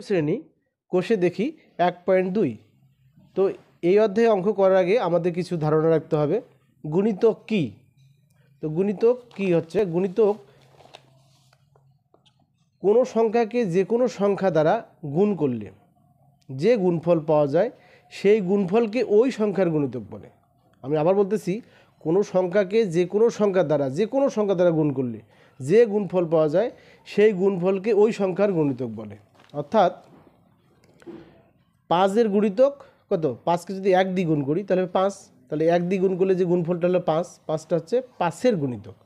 শ্রেণী কোষে দেখি 1.2। তো এই অধ্যায়ে অঙ্ক করার আগে আমাদের কিছু ধারণা রাখতে হবে গুণিতক কি। তো গুণিতক কি হচ্ছে, গুণিতক কোনো সংখ্যাকে যে কোনো সংখ্যা দ্বারা গুণ করলে যে গুণফল পাওয়া যায় সেই গুণফলকে ওই সংখ্যার গুণিতক বলে। আমি আবার বলতেছি, কোনো সংখ্যাকে যে কোনো সংখ্যা দ্বারা গুণ করলে যে গুণফল পাওয়া যায় সেই গুণফলকে ওই সংখ্যার গুণিতক বলে। অর্থাৎ 5-এর গুণিতক কত? 5কে যদি 1 দিয়ে গুণ করি তাহলে 5, তাহলে 1 দিয়ে গুণ করলে যে গুণফলটা হলো 5, 5টা হচ্ছে 5-এর গুণিতক।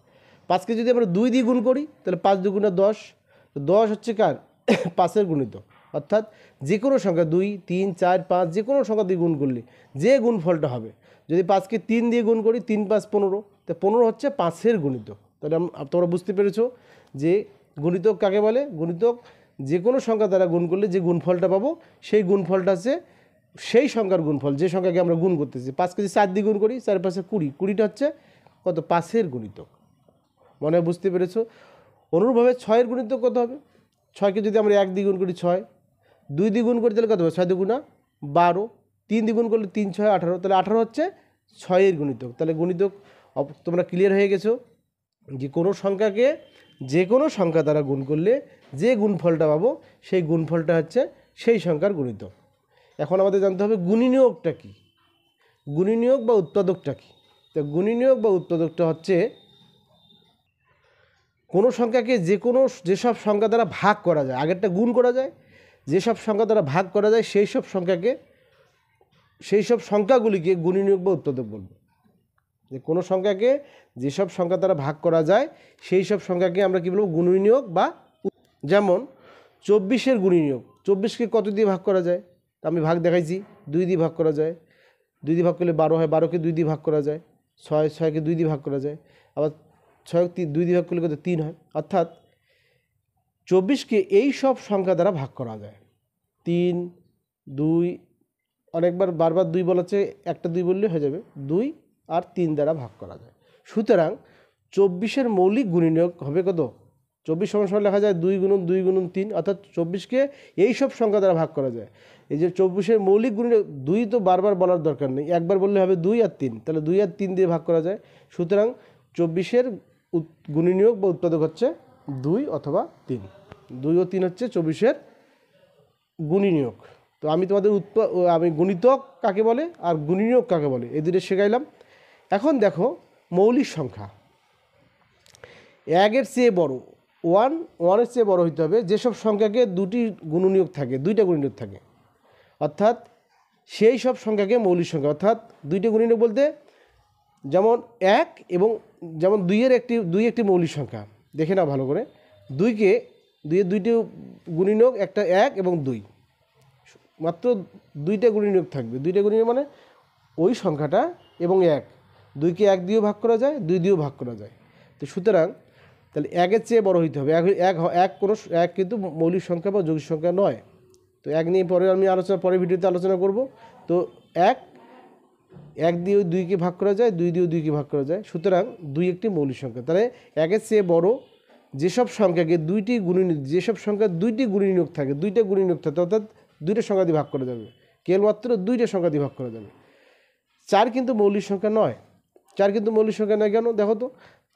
5কে যদি আমরা 2 দিয়ে গুণ করি তাহলে 5 দুগুণে 10, তো 10 হচ্ছে কার? 5-এর গুণিতক। অর্থাৎ যে কোনো সংখ্যা 2, 3, 4, 5 যে কোনো সংখ্যা দিয়ে গুণ করলে যে গুণফলটা হবে, যদি 5কে 3 দিয়ে গুণ করি 3 5 15, তো 15 হচ্ছে 5-এর গুণিতক। তাহলে তোমরা বুঝতে পেরেছো যে গুণিতক কাকে বলে। গুণিতক যে কোনো সংখ্যা দ্বারা গুণ করলে যে গুণফলটা পাবো সেই গুণফলটা হচ্ছে সেই সংখ্যার গুণফল, যে সংখ্যাকে আমরা গুণ করতেছি। 5কে যদি 4 দিয়ে গুণ করি 4 5 20, 20টা হচ্ছে কত? 5-এর গুণিতক। মনে হয় বুঝতে পেরেছো। অনুরূপভাবে 6-এর গুণিতক কত হবে? 6কে যদি আমরা 1 দিয়ে গুণ করি 6, 2 দিয়ে গুণ করি তাহলে কত হবে? 6 দুগুণা 12, 3 দিয়ে গুণ করলে 3 6 18, তাহলে 18 হচ্ছে 6-এর গুণিতক। তাহলে গুণিতক তোমরা ক্লিয়ার হয়ে গেছো যে কোনো সংখ্যাকে যে কোনো সংখ্যা দ্বারা গুণ করলে যে গুণফলটা পাবো সেই গুণফলটা হচ্ছে সেই সংখ্যার গুণিতক। এখন আমাদের জানতে হবে গুণিনিয়োগটা কী, গুণিনিয়োগ বা উৎপাদকটা কী। তো গুণিনিয়োগ বা উৎপাদকটা হচ্ছে কোনো সংখ্যাকে যেসব সংখ্যা দ্বারা ভাগ করা যায়, আগেরটা গুণ করা যায়, যেসব সংখ্যা দ্বারা ভাগ করা যায় সেই সব সংখ্যাগুলিকে গুণিনিয়োগ বা উৎপাদক বলবো। যে কোনো সংখ্যাকে যেসব সংখ্যা দ্বারা ভাগ করা যায় সেই সব সংখ্যাকে আমরা কী বলবো? গুণিনিয়োগ বা। যেমন 24-এর গুণিনিয়োগ, 24কে কত দিয়ে ভাগ করা যায়? আমি ভাগ দেখাইছি, 2 দিয়ে ভাগ করা যায়। 2 দিয়ে ভাগ করলে 12 হয়, 12কে 2 দিয়ে ভাগ করা যায়। 6কে 2 দিয়ে ভাগ করা যায়। আবার 6কে 2 দিয়ে ভাগ করলে কত? 3 হয়। অর্থাৎ 24কে এই সব সংখ্যা দ্বারা ভাগ করা যায়। 3, 2, অনেকবার বারবার 2 বলাচ্ছে, একটা 2 বললে হয়ে যাবে। 2 আর 3 দ্বারা ভাগ করা যায়। সুতরাং 24-এর মৌলিক গুণিনিয়োগ হবে কত? 24 সমান লেখা যায় 2 গুণন 2 গুণন 3, অর্থাৎ 24কে এই সব সংখ্যা দ্বারা ভাগ করা যায়। এই যে 24-এর মৌলিক গুণিনিয়োগ, 2 তো বারবার বলার দরকার নেই, একবার বললে হবে 2 আর 3, তাহলে 2 আর 3 দিয়ে ভাগ করা যায়। সুতরাং 24-এর গুণিনিয়োগ বা উৎপাদক হচ্ছে 2 অথবা 3। 2 ও 3 হচ্ছে 24-এর গুণিনিয়োগ। তো আমি তোমাদের আমি গুণিতক কাকে বলে আর গুণিনিয়োগ কাকে বলে এই দুটো শেখাইলাম। এখন দেখো মৌলিক সংখ্যা 1-এর চেয়ে বড়, 1-এর চেয়ে বড় হইতে হবে যেসব সংখ্যাকে দুইটা গুণনিয়োগ থাকে। অর্থাৎ সেই সব সংখ্যাকে মৌলিক সংখ্যা। অর্থাৎ দুইটা গুণনিয়োগ বলতে যেমন 1 এবং যেমন 2 একটি মৌলিক সংখ্যা। দেখে নাও ভালো করে, 2-এর দুইটি গুণনিয়োগ, একটা 1 এবং 2, মাত্র 2টা গুণনিয়োগ থাকবে। 2টা গুণনিয়োগ মানে ওই সংখ্যাটা এবং 1, 2কে 1 দিয়েও ভাগ করা যায়, 2 দিয়েও ভাগ করা যায়। তো সুতরাং তাহলে 1-এর চেয়ে বড় হইতে হবে। 1 কিন্তু মৌলিক সংখ্যা বা যৌগিক সংখ্যা নয়। তো 1 নিয়ে পরে আমি পরের ভিডিওতে আলোচনা করব। তো 1 দিয়ে 2কে ভাগ করা যায়, 2 দিয়েও 2কে ভাগ করা যায়। সুতরাং 2 একটি মৌলিক সংখ্যা। তাহলে 1-এর চেয়ে বড় যেসব সংখ্যাকে যেসব সংখ্যা 2টি গুণিনিয়োগ থাকে, 2টা গুণিনিয়োগ থাকে, অর্থাৎ 2টা সংখ্যা দিয়ে ভাগ করা যাবে, কেবলমাত্র 2টা সংখ্যা দিয়ে ভাগ করা যাবে। 4 কিন্তু মৌলিক সংখ্যা নয়। 4 কিন্তু মৌলিক সংখ্যা নয় কেন? দেখো তো,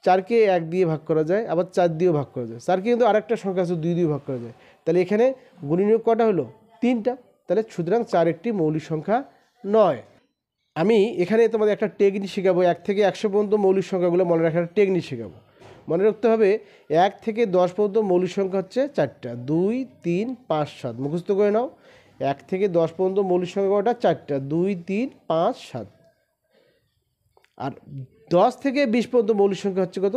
4কে 1 দিয়ে ভাগ করা যায়, আবার 4 দিয়েও ভাগ করা যায়। 4কে কিন্তু আরেকটা সংখ্যা আছে 2 দিয়ে ভাগ করা যায়। তাহলে এখানে গুণিনিয়োগ কটা হলো? 3টা। তাহলে সুতরাং 4 একটি মৌলিক সংখ্যা নয়। আমি এখানে তোমাদের একটা টেকনিক শেখাবো, 1 থেকে 100 পর্যন্ত মৌলিক সংখ্যাগুলো মনে রাখার টেকনিক শেখাবো। মনে রাখতে হবে 1 থেকে 10 পর্যন্ত মৌলিক সংখ্যা হচ্ছে 4টা, 2 3 5 7, মুখস্থ করে নাও। 1 থেকে 10 পর্যন্ত মৌলিক সংখ্যা কটা? 4টা, 2 3 5 7। আর 10 থেকে 20 পর্যন্ত মৌলিক সংখ্যা হচ্ছে কত?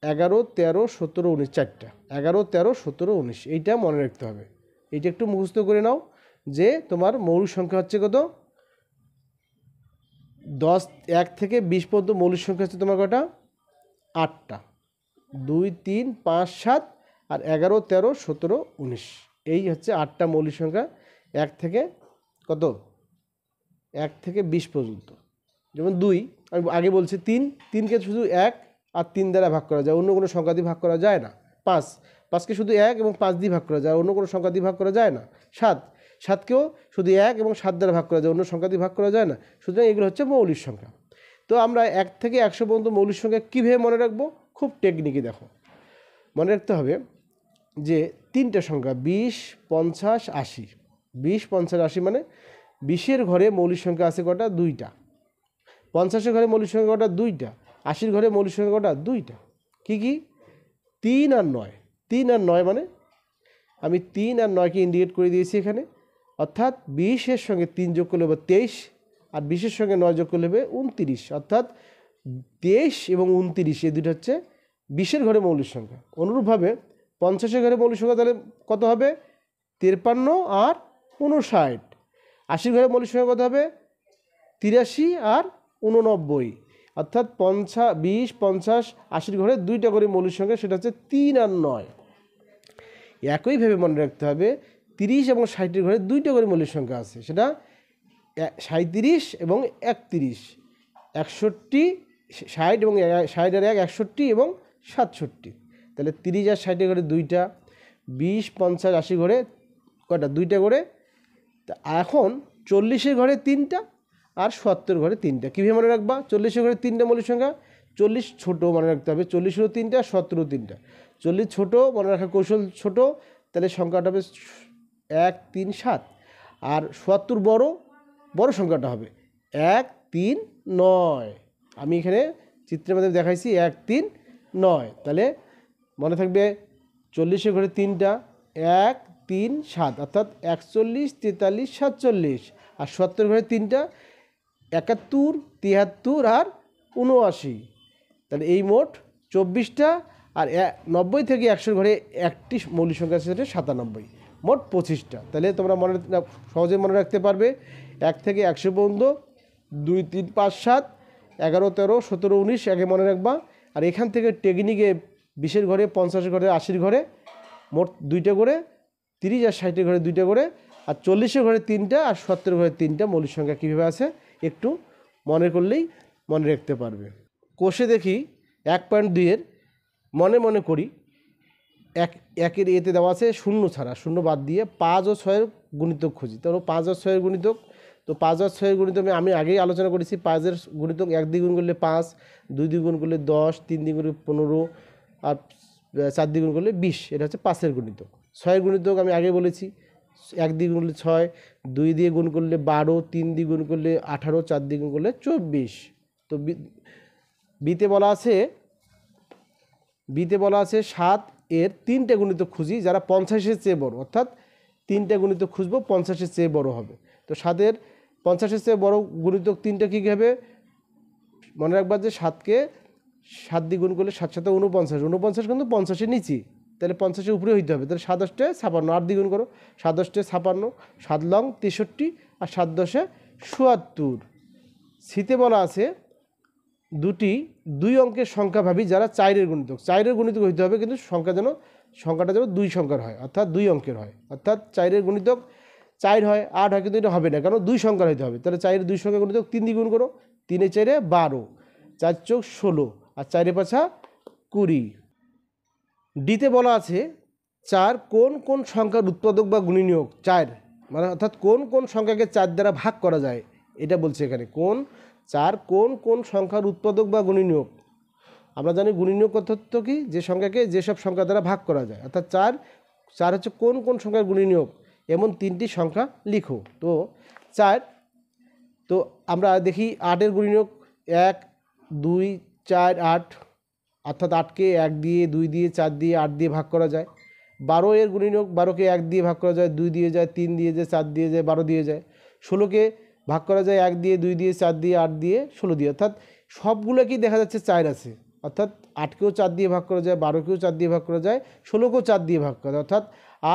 11 13 17 19, 4টা, 11 13 17 19। এইটা মনে রাখতে হবে, এইটা একটু মুখস্থ করে নাও যে তোমার মৌলিক সংখ্যা হচ্ছে কত? 1 থেকে 20 পর্যন্ত মৌলিক সংখ্যা হচ্ছে তোমার কটা? 8টা, 2 3 5 7 আর 11 13 17 19। এই হচ্ছে 8টা মৌলিক সংখ্যা 1 থেকে কত? 1 থেকে 20 পর্যন্ত। যেমন 2, আমি আগে বলছি 3, 3কে শুধু 1 আর 3 দ্বারা ভাগ করা যায়, অন্য কোনো সংখ্যা দিয়ে ভাগ করা যায় না। 5 5কে শুধু 1 এবং 5 দিয়ে ভাগ করা যায়, অন্য কোনো সংখ্যা দিয়ে ভাগ করা যায় না। 7কেও শুধু 1 এবং 7 দ্বারা ভাগ করা যায়, অন্য সংখ্যা দিয়ে ভাগ করা যায় না। সুতরাং এগুলো হচ্ছে মৌলিক সংখ্যা। তো আমরা 1 থেকে 100 পর্যন্ত মৌলিক সংখ্যা কীভাবে মনে রাখবো? খুব টেকনিকে দেখো, মনে রাখতে হবে যে 3টা সংখ্যা 20, 50, 80। 20, 50, 80 মানে 20-এর ঘরে মৌলিক সংখ্যা আছে কটা? 2টা। 50-এর ঘরে মৌলিক সংখ্যা কটা? 2টা। 80-র ঘরে মৌলিক সংখ্যা কটা? 2টা। কী কী? 3 আর 9। 3 আর 9 মানে আমি 3 আর 9কে ইন্ডিকেট করে দিয়েছি এখানে। অর্থাৎ 20-এর সঙ্গে 3 যোগ করলে হবে 23, আর 20-এর সঙ্গে 9 যোগ করলে হবে 29। অর্থাৎ 23 এবং 29 এই দুটো হচ্ছে 20-এর ঘরে মৌলিক সংখ্যা। অনুরূপভাবে 50-এর ঘরে মৌলিক সংখ্যা তাহলে কত হবে? 53 আর 59। 80-র ঘরে মৌলিক সংখ্যা কত হবে? 83 আর 89। অর্থাৎ 20, 50, 80-র ঘরে 2টা করে মৌলিক সংখ্যা, সেটা হচ্ছে 3 আর 9। একইভাবে মনে রাখতে হবে 30 এবং 60-এর ঘরে 2টা করে মৌলিক সংখ্যা আছে, সেটা 37 এবং 31। 61, 60 এবং 60 আর 1, 61 এবং 67। তাহলে 30 আর 60-এর ঘরে 2টা, 20, 50, 80 ঘরে কটা? 2টা করে। তা এখন 40-এর ঘরে 3টা আর 70-এর ঘরে 3টা। কীভাবে মনে রাখবা? 40-এর ঘরে 3টা মৌলিক সংখ্যা, 40 ছোট মনে রাখতে হবে, 40-এরও 3টা, 70-এরও 3টা। 40 ছোট মনে রাখার কৌশল ছোট, তাহলে সংখ্যাটা হবে 1, 3, 7। আর 70 বড় সংখ্যাটা হবে 1, 3, 9। আমি এখানে চিত্রের মাধ্যমে দেখাইছি 1, 3, 9। তাহলে মনে থাকবে 40-এর ঘরে 3টা, 1, 3, 7, অর্থাৎ 41, 43, 47। আর 70-এর ঘরে 3টা, 71, 73 আর 79। তাহলে এই মোট 24টা। আর 90 থেকে 100-এর ঘরে একটি মৌলিক সংখ্যা আছে, সেটা 97। মোট 25টা। তাহলে তোমরা সহজে মনে রাখতে পারবে 1 থেকে 100 পর্যন্ত 2, 3, 5, 7, 11, 13, 17, 19 আগে মনে রাখবা। আর এখান থেকে টেকনিকে 20-এর ঘরে, 50-এর ঘরে, 80-এর ঘরে মোট 2টা করে, 30 আর 60-এর ঘরে 2টা করে, আর 40-এর ঘরে 3টা আর 70-এর ঘরে 3টা মৌলিক সংখ্যা কীভাবে আছে একটু মনে করলেই মনে রাখতে পারবে। কোষে দেখি 1.2-এর মনে মনে করি, 1-এর এতে দেওয়া আছে শূন্য ছাড়া, শূন্য বাদ দিয়ে 5 ও 6-এর গুণিতক খুঁজি। তাহলে 5 আর 6-এর গুণিতক, তো 5 আর 6-এর গুণিতক আমি আগেই আলোচনা করেছি। 5-এর গুণিতক 1 দিয়ে গুণ করলে 5, 2 দিয়ে গুণ করলে 10, 3 দিয়ে গুণ করলে 15, আর 4 দিয়ে গুণ করলে 20। এটা হচ্ছে 5-এর গুণিতক। 6-এর গুণিতক আমি আগে বলেছি, 1 দিয়ে গুণ করলে 6, 2 দিয়ে গুণ করলে 12, 3 দিয়ে গুণ করলে 18, 4 দিয়ে গুণ করলে 24। তো বিতে বলা আছে 7-এর 3টে গুণিতক খুঁজি যারা 50-এর চেয়ে বড়, অর্থাৎ 3টে গুণিতক খুঁজবো 50-এর চেয়ে বড় হবে। তো 7-এর 50-এর চেয়ে বড় গুণিতক 3টা কী হবে? মনে রাখবা যে 7কে 7 দিয়ে গুণ করলে 7 7 49, 49 কিন্তু 50-এর নিচে, তাহলে 50-এর উপরে হইতে হবে। তাহলে 7 8 56, 8 দিয়ে গুণ করো, 7 8 56, 7 লং 63 আর 7 10 ৭৭। সিতে বলা আছে দুই অঙ্কের সংখ্যা ভাবি যারা 4-এর গুণিতক। 4-এর গুণিতক হইতে হবে, কিন্তু সংখ্যাটা যেন 2 সংখ্যার হয়, অর্থাৎ 2 অঙ্কের হয়। অর্থাৎ 4-এর গুণিতক 4 হয়, 8 হয়, কিন্তু এটা হবে না, কারণ 2 সংখ্যার হইতে হবে। তাহলে 4-এর 2 সংখ্যা গুণিতক 3 দিয়ে গুণ করো, 3 এ 4 12, 4 চোখ 16 আর 4 5 20। ডিতে বলা আছে 4 কোন কোন সংখ্যার উৎপাদক বা গুণনীয়ক। 4 মানে অর্থাৎ কোন কোন সংখ্যাকে 4 দ্বারা ভাগ করা যায়, এটা বলছে এখানে। 4 কোন কোন সংখ্যার উৎপাদক বা গুণনীয়ক। আমরা জানি গুণনীয়ক অর্থ কি? যে সংখ্যাকে যেসব সংখ্যা দ্বারা ভাগ করা যায়। অর্থাৎ 4 হচ্ছে কোন কোন সংখ্যার গুণনীয়ক, এমন 3টি সংখ্যা লিখো। তো 4, তো আমরা দেখি 8-এর গুণনীয়ক 1, 2, 4, 8, অর্থাৎ 8কে 1 দিয়ে, 2 দিয়ে, 4 দিয়ে, 8 দিয়ে ভাগ করা যায়। 12-এর গুণনীয়ক 12কে 1 দিয়ে ভাগ করা যায়, 2 দিয়ে যায়, 3 দিয়ে যায়, 4 দিয়ে যায়, 12 দিয়ে যায়। 16কে ভাগ করা যায় 1 দিয়ে, 2 দিয়ে, 4 দিয়ে, 8 দিয়ে, 16 দিয়ে। অর্থাৎ সবগুলোকেই দেখা যাচ্ছে 4 আছে। অর্থাৎ 8কেও 4 দিয়ে ভাগ করা যায়, 12কেও 4 দিয়ে ভাগ করা যায়, 16কেও 4 দিয়ে ভাগ করা যায়। অর্থাৎ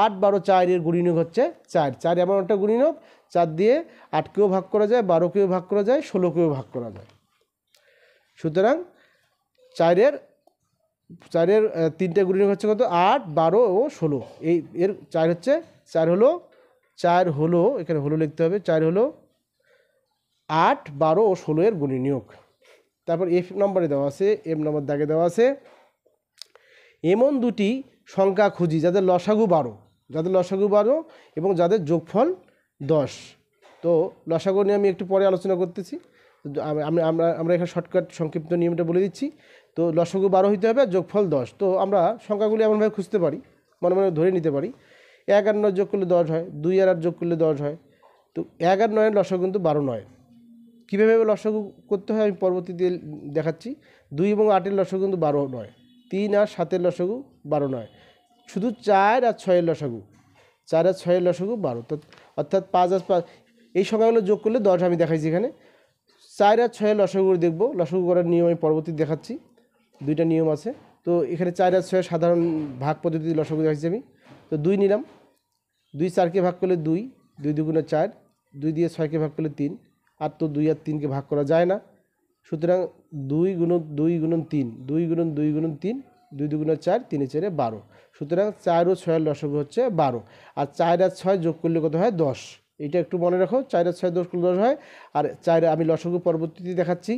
8, 12, 4-এর গুণনীয়ক হচ্ছে 4। 4 এমন একটা গুণনীয়ক 4 দিয়ে 8কেও ভাগ করা যায়, 12কেও ভাগ করা যায়, 16কেও ভাগ করা যায়। সুতরাং 4-এর 3টে গুণনীয়ক হচ্ছে কত? 8, 12 ও 16। এর 4 হচ্ছে 4 হলো এখানে হলো লিখতে হবে। 4 হলো 8, 12 ও 16 এর গুণনীয়ক। তারপর এফ নম্বরে দেওয়া আছে, এম নম্বর দাগে দেওয়া আছে এমন দুটি সংখ্যা খুঁজি যাদের লসাগু 12 এবং যাদের যোগফল 10। তো লসাগু নিয়ে আমি একটু পরে আলোচনা করতেছি। আমরা এখানে শর্টকাট সংক্ষিপ্ত নিয়মটা বলে দিচ্ছি। তো লসাগু 12 হইতে হবে আর যোগফল 10। তো আমরা সংখ্যাগুলি এমনভাবে খুঁজতে পারি, মনে মনে ধরে নিতে পারি 1 আর 9 যোগ করলে 10 হয়, 2 আর 8 যোগ করলে 10 হয়। তো 1 আর 9 লসাগু কিন্তু 12 নয়। কীভাবে লসাগু করতে হয় আমি পরবর্তীতে দেখাচ্ছি। 2 এবং 8-এর লসাগু কিন্তু 12 নয়, 3 আর 7-এর লসাগু 12 নয়, শুধু 4 আর 6-এর লসাগু, 4 আর 6-এর লসাগু 12। তো অর্থাৎ 5 আর 5 এই সংখ্যাগুলো যোগ করলে 10 আমি দেখাইছি এখানে। 4 আর 6-এর লসাগু দেখব, লসাগু করার নিয়ম আমি পরবর্তীতে দেখাচ্ছি, দুইটা নিয়ম আছে। তো এখানে 4 আর 6 সাধারণ ভাগ পদ্ধতিতে লসাগু দেখাচ্ছি আমি। তো 2 নিলাম, 2 4-কে ভাগ করলে 2, 2 দুগুণে 4, 2 দিয়ে 6-কে ভাগ করলে 3, আর তো 2 আর 3-কে ভাগ করা যায় না, সুতরাং 2 গুণন 2 গুণন 3, 2 গুণন 2 গুণন 3, 2 দুগুণে 4, 3 4 12। সুতরাং 4 ও 6-এর লসাগু হচ্ছে 12, আর 4 আর 6 যোগ করলে কত হয় 10। এটা একটু মনে রাখো, 4 আর 6 যোগ করলে 10 হয়। আর 4 আমি লসাগু পরবর্তীতে দেখাচ্ছি,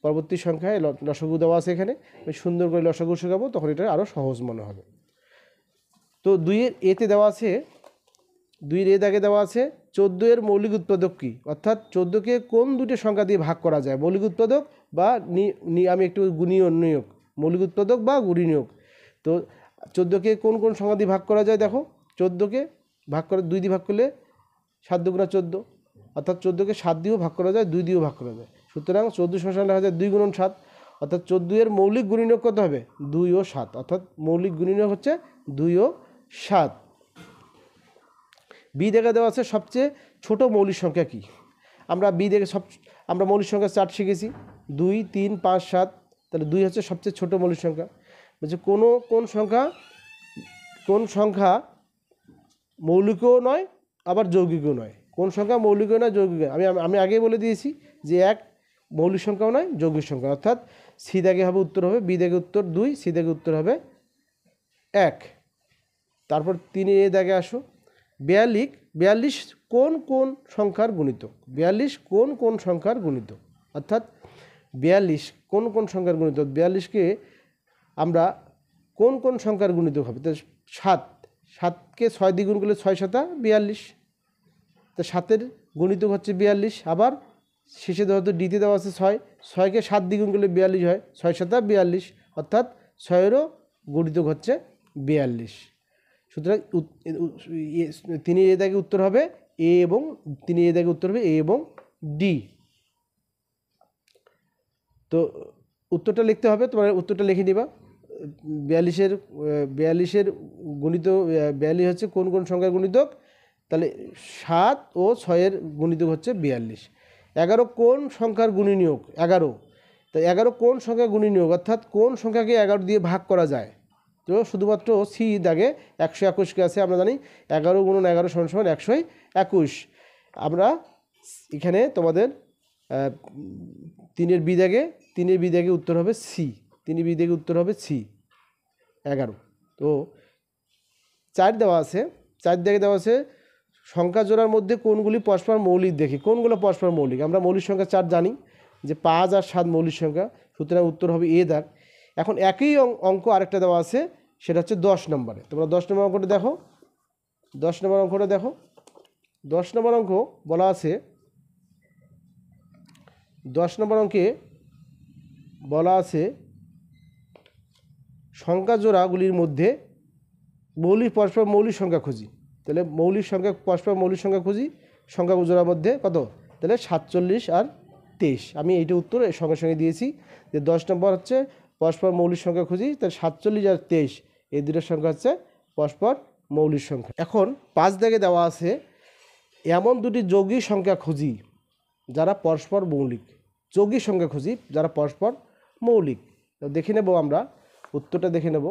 পরবর্তী সংখ্যায় লসাগু দেওয়া আছে এখানে, আমি সুন্দর করে লসাগু শেখাবো, তখন এটা আরও সহজ মনে হবে। তো 2-এর এতে দেওয়া আছে, 2-এর এ দাগে দেওয়া আছে 14-এর মৌলিক উৎপাদক কী, অর্থাৎ 14-কে কোন দুটি সংখ্যা দিয়ে ভাগ করা যায়, মৌলিক উৎপাদক বা আমি একটু গুণীয় নিয়োগ, মৌলিক উৎপাদক বা গুণনীয়ক। তো 14-কে কোন কোন সংখ্যা দিয়ে ভাগ করা যায় দেখো, 14-কে ভাগ করে 2 দিয়ে ভাগ করলে 7 দুগুণা 14, অর্থাৎ 14-কে 7 দিয়েও ভাগ করা যায়, 2 দিয়েও ভাগ করা যায়। সুতরাং 14 সমান লেখা যায় 2 গুণন 7, অর্থাৎ 14-এর মৌলিক গুণনীয়ক কত হবে 2 ও 7, অর্থাৎ মৌলিক গুণনীয়ক হচ্ছে 2 ও 7। বি দেখে দেওয়া আছে সবচেয়ে ছোট মৌলিক সংখ্যা কি। আমরা বি দেখে আমরা মৌলিক সংখ্যা 4 শিখেছি, 2 3 5 7, তাহলে 2 হচ্ছে সবচেয়ে ছোট মৌলিক সংখ্যা। বলছে কোন সংখ্যা মৌলিকও নয় আবার যৌগিকও নয়, কোন সংখ্যা মৌলিকও নয় যৌগিক। আমি আগেই বলে দিয়েছি যে 1 মৌলিক সংখ্যাও নয় যৌগিক সংখ্যা, অর্থাৎ সি দাগে হবে উত্তর হবে, বি দাগে উত্তর 2, সি দাগে উত্তর হবে 1। তারপর 3-এর এ দাগে আসো, 42 কোন কোন সংখ্যার গুণিতক, 42 কোন কোন সংখ্যার গুণিতক, অর্থাৎ 42 কোন কোন সংখ্যার গুণিতক, 42-কে আমরা কোন কোন সংখ্যার গুণিতক হবে। তো 7কে 6 দিয়ে গুণ করলে 6 7 42, তো 7-এর গুণিতক হচ্ছে 42। আবার শেষে হয়তো ডিতে দেওয়া আছে 6কে 7 দিয়ে গুণ করলে 42 হয়, 6 7 42, অর্থাৎ 6-এরও গুণিতক হচ্ছে 42। সুতরাং 3-এর এ দাগে উত্তর হবে এ এবং 3-এর এ দাগে উত্তর হবে এ এবং ডি। তো উত্তরটা লিখতে হবে, তোমার উত্তরটা লিখে নিবা। 42-এর গুণিত 42 হচ্ছে কোন কোন সংখ্যার গুণিতক, তাহলে 7 ও 6-এর গুণিতক হচ্ছে 42। 11 কোন সংখ্যার গুণনীয়ক, 11, তো 11 কোন সংখ্যার গুণনীয়ক, অর্থাৎ কোন সংখ্যাকে 11 দিয়ে ভাগ করা যায়। তো শুধুমাত্র সি দাগে 121কে আছে, আমরা জানি 11 গুণন 11 সমান সমান 121। আমরা এখানে তোমাদের 3-এর বি দাগে উত্তর হবে সি, 3-এর বি দাগে উত্তর হবে সি 11। তো 4 দেওয়া আছে, 4 দাগে দেওয়া আছে সংখ্যা জোড়ার মধ্যে কোনগুলি পরস্পর মৌলিক দেখি, কোনগুলো পরস্পর মৌলিক। আমরা মৌলিক সংখ্যা 4 জানি যে 5 আর 7 মৌলিক সংখ্যা, সুতরাং উত্তর হবে এ দাগ। এখন একই অঙ্ক আরেকটা দেওয়া আছে, সেটা হচ্ছে 10 নম্বরে। তোমরা 10 নম্বর অঙ্কটা দেখো, 10 নম্বর অঙ্কটা দেখো। 10 নম্বর অঙ্ক বলা আছে, 10 নম্বর অঙ্কে বলা আছে সংখ্যা জোড়াগুলির মধ্যে পরস্পর মৌলিক সংখ্যা খুঁজি। তাহলে পরস্পর মৌলিক সংখ্যা খুঁজি, সংখ্যা জোড়ার মধ্যে কত, তাহলে 47 আর 23। আমি এইটা উত্তর সঙ্গে সঙ্গে দিয়েছি যে 10 নম্বর হচ্ছে পরস্পর মৌলিক সংখ্যা খুঁজি, তাহলে 47 আর 23 এই দুটোর সংখ্যা হচ্ছে পরস্পর মৌলিক সংখ্যা। এখন 5 দাগে দেওয়া আছে এমন দুটি যৌগিক সংখ্যা খুঁজি যারা পরস্পর মৌলিক, যৌগিক সংখ্যা খুঁজি যারা পরস্পর মৌলিক। দেখে নেব আমরা উত্তরটা, দেখে নেব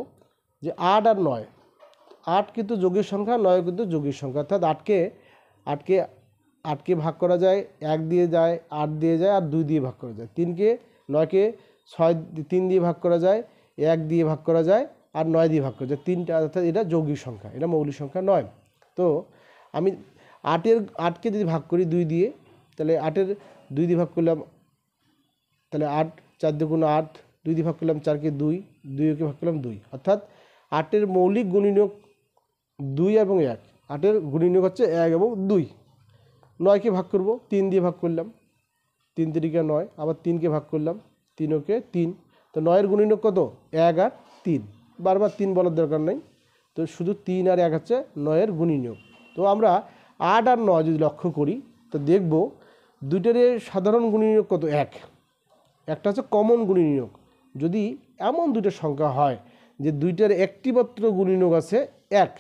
যে 8 আর 9, 8 কিন্তু যৌগিক সংখ্যা, 9 কিন্তু যৌগিক সংখ্যা, অর্থাৎ 8কে ভাগ করা যায় 1 দিয়ে যায়, 8 দিয়ে যায় আর 2 দিয়ে ভাগ করা যায়। 9কে 3 দিয়ে ভাগ করা যায়, 1 দিয়ে ভাগ করা যায় আর 9 দিয়ে ভাগ করা যায়, 3টা, অর্থাৎ এটা যৌগিক সংখ্যা, এটা মৌলিক সংখ্যা নয়। তো আমি 8কে যদি ভাগ করি 2 দিয়ে, তাহলে 8-এর 2 দিয়ে ভাগ করলাম, তাহলে 8 4 দুগুণ 8, 2 দিয়ে ভাগ করলাম 4কে 2, 2কে ভাগ করলাম 2, অর্থাৎ 8-এর মৌলিক গুণনীয়ক 2 এবং 1, 8-এর গুণনীয়ক হচ্ছে 1 এবং 2। 9কে ভাগ করব, 3 দিয়ে ভাগ করলাম, 3 3 9, আবার 3কে ভাগ করলাম, 3 ওকে 3। তো 9-এর গুণনীয়ক কত? 1 আর 3, বারবার 3 বলার দরকার নেই, তো শুধু 3 আর 1 হচ্ছে 9-এর গুণনীয়ক। তো আমরা 8 আর 9 যদি লক্ষ্য করি তো দেখব দুইটার সাধারণ গুণনীয়ক কত? 1। একটা হচ্ছে কমন গুণনীয়ক। যদি এমন দুটো সংখ্যা হয় যে দুইটার একটি মাত্র গুণনীয়ক আছে 1,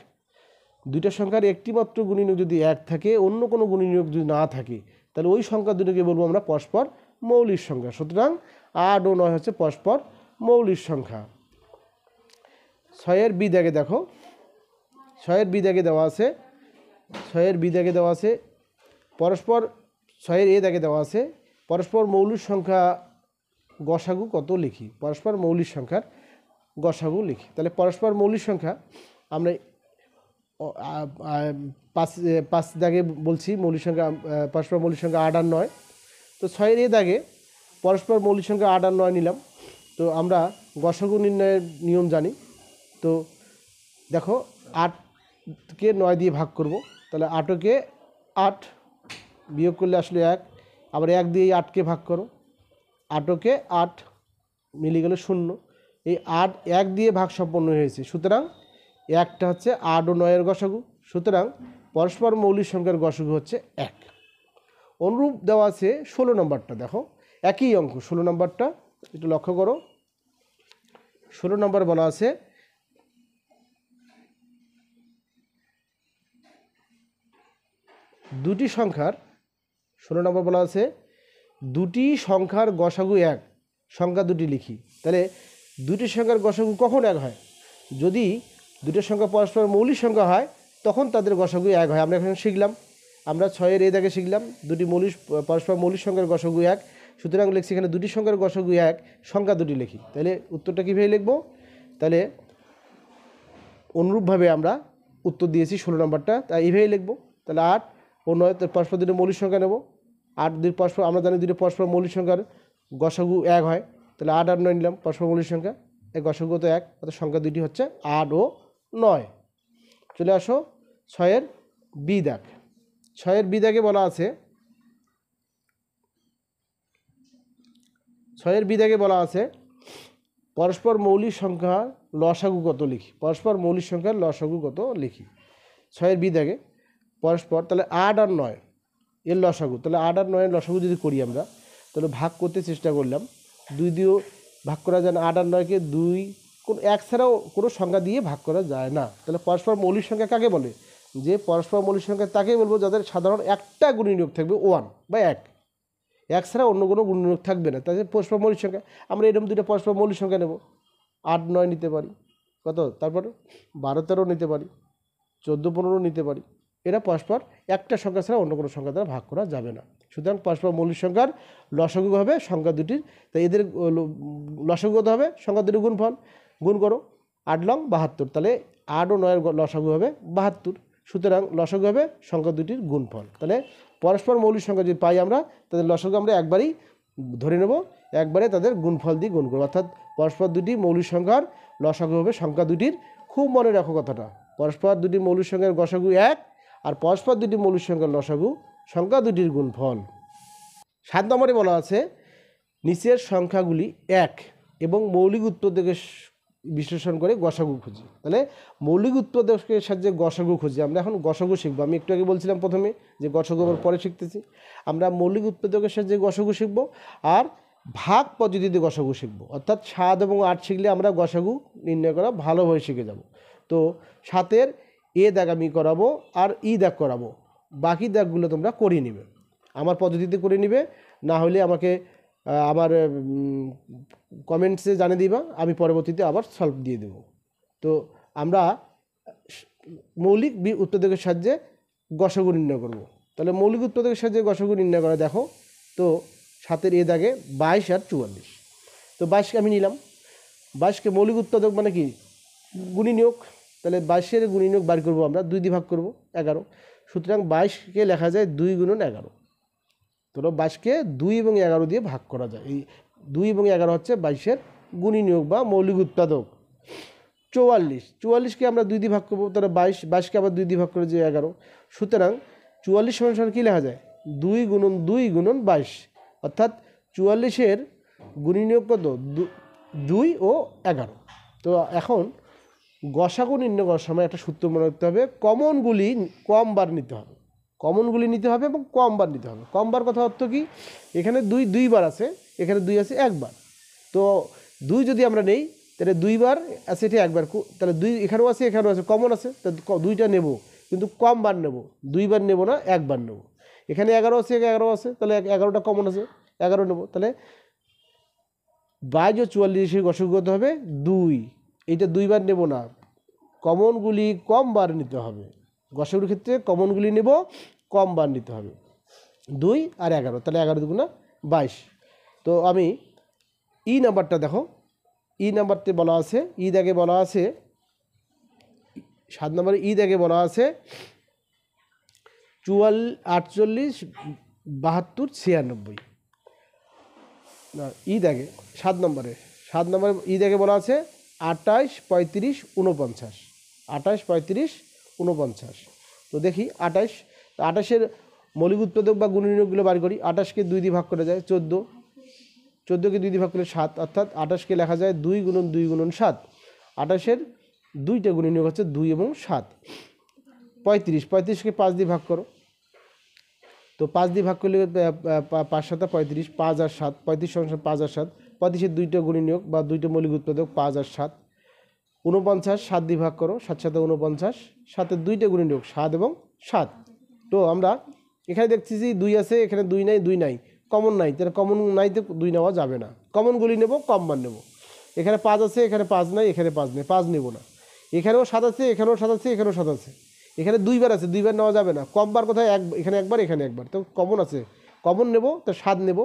দুইটা সংখ্যার একটি মাত্র গুণনীয়ক যদি 1 থাকে, অন্য কোনো গুণনীয়ক যদি না থাকে, তাহলে ওই সংখ্যা দুটোকে বলবো আমরা পরস্পর মৌলিক সংখ্যা। সুতরাং 8 ও 9 হচ্ছে পরস্পর মৌলিক সংখ্যা। 6-এর বি দাগে দেখো, 6-এর বি দাগে দেওয়া আছে, 6-এর বি দাগে দেওয়া আছে পরস্পর, 6-এর এ দাগে দেওয়া আছে পরস্পর মৌলিক সংখ্যা গসাগু কত লিখি। পরস্পর মৌলিক সংখ্যার গসাগু লিখি। তাহলে পরস্পর মৌলিক সংখ্যা আমরা 5 দাগে বলছি মৌলিক সংখ্যা, পরস্পর মৌলিক সংখ্যা 8 আর 9। তো 6-এর এ দাগে পরস্পর মৌলিক সংখ্যা 8 আর 9 নিলাম। তো আমরা গসাগু নির্ণয়ের নিয়ম জানি। তো দেখো 8কে 9 দিয়ে ভাগ করব, তাহলে 8কে 8 বিয়োগ করলে আসলে 1, আবার 1 দিয়ে 8কে ভাগ করো, 8কে 8 মিলে গেল 0। এই 8 1 দিয়ে ভাগ সম্পন্ন হয়েছে, সুতরাং একটা হচ্ছে 8 ও 9-এর গসাগু। সুতরাং পরস্পর মৌলিক সংখ্যার গসাগু হচ্ছে 1। অনুরূপ দেওয়া আছে 16 নম্বরটা, দেখো একই অঙ্ক 16 নম্বরটা একটু লক্ষ্য করো। 16 নম্বর বলা আছে দুটি সংখ্যার, 16 নম্বর বলা আছে দুটি সংখ্যার গসাগু 1, সংখ্যা দুটি লিখি। তাহলে দুটি সংখ্যার গসাগু কখন 1 হয়? যদি দুটো সংখ্যা পরস্পর মৌলিক সংখ্যা হয় তখন তাদের গসাগু 1 হয়। আমরা এখানে শিখলাম, আমরা 6-এর এ দাগে শিখলাম দুটি পরস্পর মৌলিক সংখ্যার গসাগু 1। সুতরাং লিখছি এখানে দুটি সংখ্যার গসাগু 1, সংখ্যা দুটি লিখি। তাহলে উত্তরটা কীভাবে লিখব? তাহলে অনুরূপভাবে আমরা উত্তর দিয়েছি 16 নম্বরটা, তাই এইভাবেই লিখব। তাহলে 8 ও 9 পরস্পর দুটো মৌলিক সংখ্যা নেব। 8 দুই পরস্পর, আমরা জানি দুটো পরস্পর মৌলিক সংখ্যার গসাগু 1 হয়, তাহলে 8 আর 9 নিলাম পরস্পর মৌলিক সংখ্যা, এই গসাগু তো 1, অর্থাৎ সংখ্যা দুটি হচ্ছে 8 ও 9। চলে আসো 6-এর বি দাগ। 6-এর বি দাগে বলা আছে, 6-এর বি দাগে বলা আছে পরস্পর মৌলিক সংখ্যার লসাগু কত লিখি। পরস্পর মৌলিক সংখ্যার লসাগু কত লিখি। 6-এর বি দাগে পরস্পর, তাহলে 8 আর 9 এর লসাগু, তাহলে 8 আর 9-এর লসাগু যদি করি আমরা, তাহলে ভাগ করতে চেষ্টা করলাম, 2 দিয়েও ভাগ করা যায় না। 8 আর 9কে 2 কোনো 1 ছাড়াও কোনো সংখ্যা দিয়ে ভাগ করা যায় না। তাহলে পরস্পর মৌলিক সংখ্যা কাকে বলে? যে পরস্পর মৌলিক সংখ্যা তাকেই বলবো যাদের সাধারণ একটা গুণনীয়ক থাকবে 1 বা 1, 1 ছাড়া অন্য কোনো গুণনীয়ক থাকবে না, তাহলে পরস্পর মৌলিক সংখ্যা। আমরা এরকম দুটো পরস্পর মৌলিক সংখ্যা নেব, 8 9 নিতে পারি, কত তারপর 12 13 নিতে পারি, 14 15 নিতে পারি। এরা পরস্পর একটা সংখ্যা ছাড়া অন্য কোনো সংখ্যা দ্বারা ভাগ করা যাবে না। সুতরাং পরস্পর মৌলিক সংখ্যার লসাগু হবে সংখ্যা দুটির, তাই এদের লসাগু কত হবে? সংখ্যা দুটির গুণফল, গুণ করো 8 লং 72, তাহলে 8 ও 9-এর লসাগু হবে 72। সুতরাং লসাগু হবে সংখ্যা দুটির গুণফল। তাহলে পরস্পর মৌলিক সংখ্যা যদি পাই আমরা, তাদের লসাগু আমরা একবারেই ধরে নেব, একবারে তাদের গুণফল দিয়ে গুণ করবো, অর্থাৎ পরস্পর দুটি মৌলিক সংখ্যার লসাগু হবে সংখ্যা দুটির। খুব মনে রাখো কথাটা, পরস্পর দুটি মৌলিক সংখ্যার গসাগু 1 আর পরস্পর দুটি মৌলিক সংখ্যার লসাগু সংখ্যা দুটির গুণফল। 7 নম্বরে বলা আছে নিচের সংখ্যাগুলি 1 এবং মৌলিক উৎপাদকের বিশ্লেষণ করে গসাগু খুঁজি। তাহলে মৌলিক উৎপাদকের সাহায্যে গসাগু খুঁজি। আমরা এখন গসাগু শিখবো। আমি একটু আগে বলছিলাম প্রথমে যে গসাগু আবার পরে শিখতেছি। আমরা মৌলিক উৎপাদকের সাহায্যে গসাগু শিখবো আর ভাগ পদ্ধতিতে গসাগু শিখবো, অর্থাৎ 7 এবং 8 শিখলে আমরা গসাগু নির্ণয় করা ভালোভাবে শিখে যাব। তো 7-এর এ দাগ আমি করাবো আর ই দাগ করাবো, বাকি দাগগুলো তোমরা করে নিবে, আমার পদ্ধতিতে করে নিবে, না হলে আমাকে আমার কমেন্টসে জানিয়ে দিবা, আমি পরবর্তীতে আবার সলভ দিয়ে দেব। তো আমরা মৌলিক উৎপাদকের সাহায্যে গসাগু নির্ণয় করব। তাহলে মৌলিক উৎপাদকের সাহায্যে গসাগু নির্ণয় করা দেখো, তো 7-এর এ দাগে 22 আর 44। তো 22কে আমি নিলাম, 22কে মৌলিক উৎপাদক মানে কি? গুণনীয়ক। তাহলে 22-এর গুণনীয়ক বার করবো আমরা, 2 দিয়ে ভাগ করবো 11। সুতরাং 22কে লেখা যায় 2 গুণন 11। তো 22কে 2 এবং 11 দিয়ে ভাগ করা যায়। এই 2 এবং 11 হচ্ছে 22-এর গুণনীয়ক বা মৌলিক উৎপাদক। 44কে আমরা 2 দিয়ে ভাগ করবো, তাহলে 22কে আবার 2 দিয়ে ভাগ করে যে 11। সুতরাং 44 সমান কী লেখা যায়? 2 গুণন 2 গুণন 22, অর্থাৎ 44-এর গুণনীয়ক কত? 2 ও 11। তো এখন গসাগু নির্ণয় করার সময় একটা সূত্র মনে রাখতে হবে, কমনগুলি কম বার নিতে হবে, কমনগুলি নিতে হবে এবং কম বার নিতে হবে। কম বার কথা অর্থ কি? এখানে 2 বার আছে, এখানে 2 আছে 1 বার। তো 2 যদি আমরা নেই তাহলে 2 বার আছে, এটা 1 বার, তাহলে 2 এখানেও আছে এখানেও আছে, কমন আছে, তাহলে 2টা নেব, কিন্তু কম বার নেব, 2 বার নেব না, 1 বার নেব। এখানে 11 আছে 11 আছে, তাহলে 11টা কমন আছে, 11 নেব। তাহলে 22 ও 44-এর গসাগু কত হবে? 2। এইটা 2 বার নেব না, কমনগুলি কম বার নিতে হবে। গসাগুর ক্ষেত্রে কমনগুলি নেব, কম বার নিতে হবে। 2 আর 11, তাহলে 11 দুগুণা 22। তো আমি নাম্বারটা দেখো, নাম্বারতে বলা আছে, দাগে বলা আছে 7 নম্বরে দাগে বলা আছে 48, 72, 96। না, দাগে 7 নম্বরে দাগে বলা আছে 28, 35, 49। 28, 35, 49। তো দেখি 28-এর মৌলিক উৎপাদক বা গুণনীয়কগুলো বার করি। 28কে 2 দিয়ে ভাগ করা যায় 14, 14কে 2 দিয়ে ভাগ করলে 7, অর্থাৎ 28কে লেখা যায় 2 গুণন 2 গুণন 7। 28-এর 2টা গুণনীয়ক হচ্ছে 2 এবং 7। 35কে 5 দিয়ে ভাগ করো, তো 5 দিয়ে ভাগ করলে 5 7 35, 5 আর 7, 35 সমান 5 আর 7। 35-এর 2টা গুণনীয়ক বা 2টা মৌলিক উৎপাদক 5 আর 7। 49, 7 দিয়ে ভাগ করো, 7 7 49, 7-এর 2টা গুণনীয়ক 7 এবং 7। তো আমরা এখানে দেখছি যে 2 আছে, এখানে 2 নাই, 2 নাই, কমন নাই, তাহলে কমন নাইতে 2 নেওয়া যাবে না, কমনগুলি নেব, কম বার নেব। এখানে 5 আছে, এখানে 5 নাই, এখানে 5 নেই, 5 নেব না। এখানেও 7 আছে, এখানেও 7 আছে, এখানেও 7 আছে। এখানে 2 বার আছে, 2 বার নেওয়া যাবে না, কম বার কোথায়? এখানে 1 বার, এখানে 1 বার, তো কমন আছে, কমন নেব, তো 7 নেব,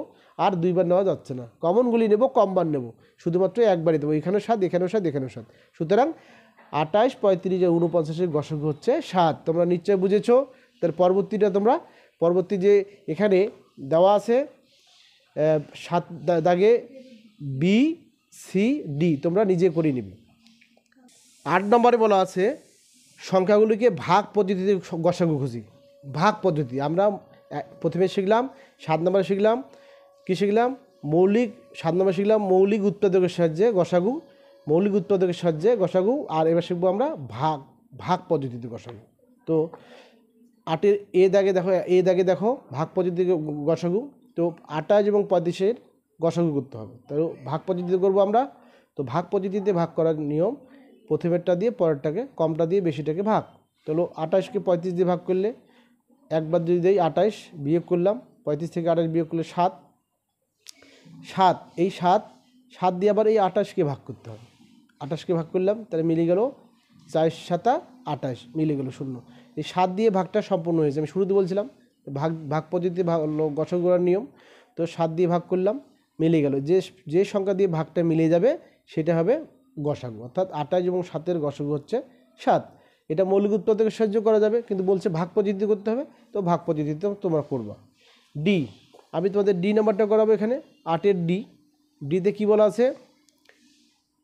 আর 2 বার নেওয়া যাচ্ছে না। কমনগুলি নেব, কম বার নেব, শুধুমাত্র 1 বারই দেবো, এখানেও 7, এখানেও 7, এখানেও 7। সুতরাং 28, 35 আর 49-এর গসাগু হচ্ছে 7। তোমরা নিশ্চয় বুঝেছো। তার পরবর্তীটা তোমরা পরবর্তী যে এখানে দেওয়া আছে 7 দাগে বি সি ডি, তোমরা নিজে করে নিবে। 8 নম্বরে বলা আছে সংখ্যাগুলিকে ভাগ পদ্ধতিতে গসাগু খুঁজি। ভাগ পদ্ধতি আমরা প্রথমে শিখলাম, 7 নম্বরে শিখলাম কী শিখলাম? 7 নম্বরে শিখলাম মৌলিক উৎপাদকের সাহায্যে গসাগু, মৌলিক উৎপাদকের সাহায্যে গসাগু। আর এবার শিখবো আমরা ভাগ পদ্ধতিতে গসাগু। তো 8-এর দাগে দেখো ভাগ পদ্ধতিতে গসাগু। তো 28 এবং 35-এর গসাগু করতে হবে, তো ভাগ পদ্ধতিতে করবো আমরা। তো ভাগ পদ্ধতিতে ভাগ করার নিয়ম, প্রথমেরটা দিয়ে পরেরটাকে, কমটা দিয়ে বেশিটাকে ভাগ। তাহলে 28-কে 35 দিয়ে ভাগ করলে, একবার যদি দেই 28 বিয়োগ করলাম, 35 থেকে 28 বিয়োগ করলে 7, এই 7 দিয়ে আবার এই 28-কে ভাগ করতে হবে। 28-কে ভাগ করলাম, তাহলে মিলে গেল 4 7 28, মিলে গেল 0। এই 7 দিয়ে ভাগটা সম্পূর্ণ হয়েছে। আমি শুরুতে বলছিলাম ভাগ পদ্ধতিতে গসাগু করার নিয়ম। তো 7 দিয়ে ভাগ করলাম, মিলে গেল, যে সংখ্যা দিয়ে ভাগটা মিলে যাবে সেটা হবে গসাগু, অর্থাৎ 28 এবং 7-এর গসাগু হচ্ছে 7। এটা মৌলিক উৎপাদকের সাহায্য করা যাবে, কিন্তু বলছে ভাগ পদ্ধতিতে করতে হবে, তো ভাগ পদ্ধতিতে তোমরা করবা। ডি, আমি তোমাদের ডি নাম্বারটা করাবো। এখানে 8-এর ডিতে কী বলা আছে?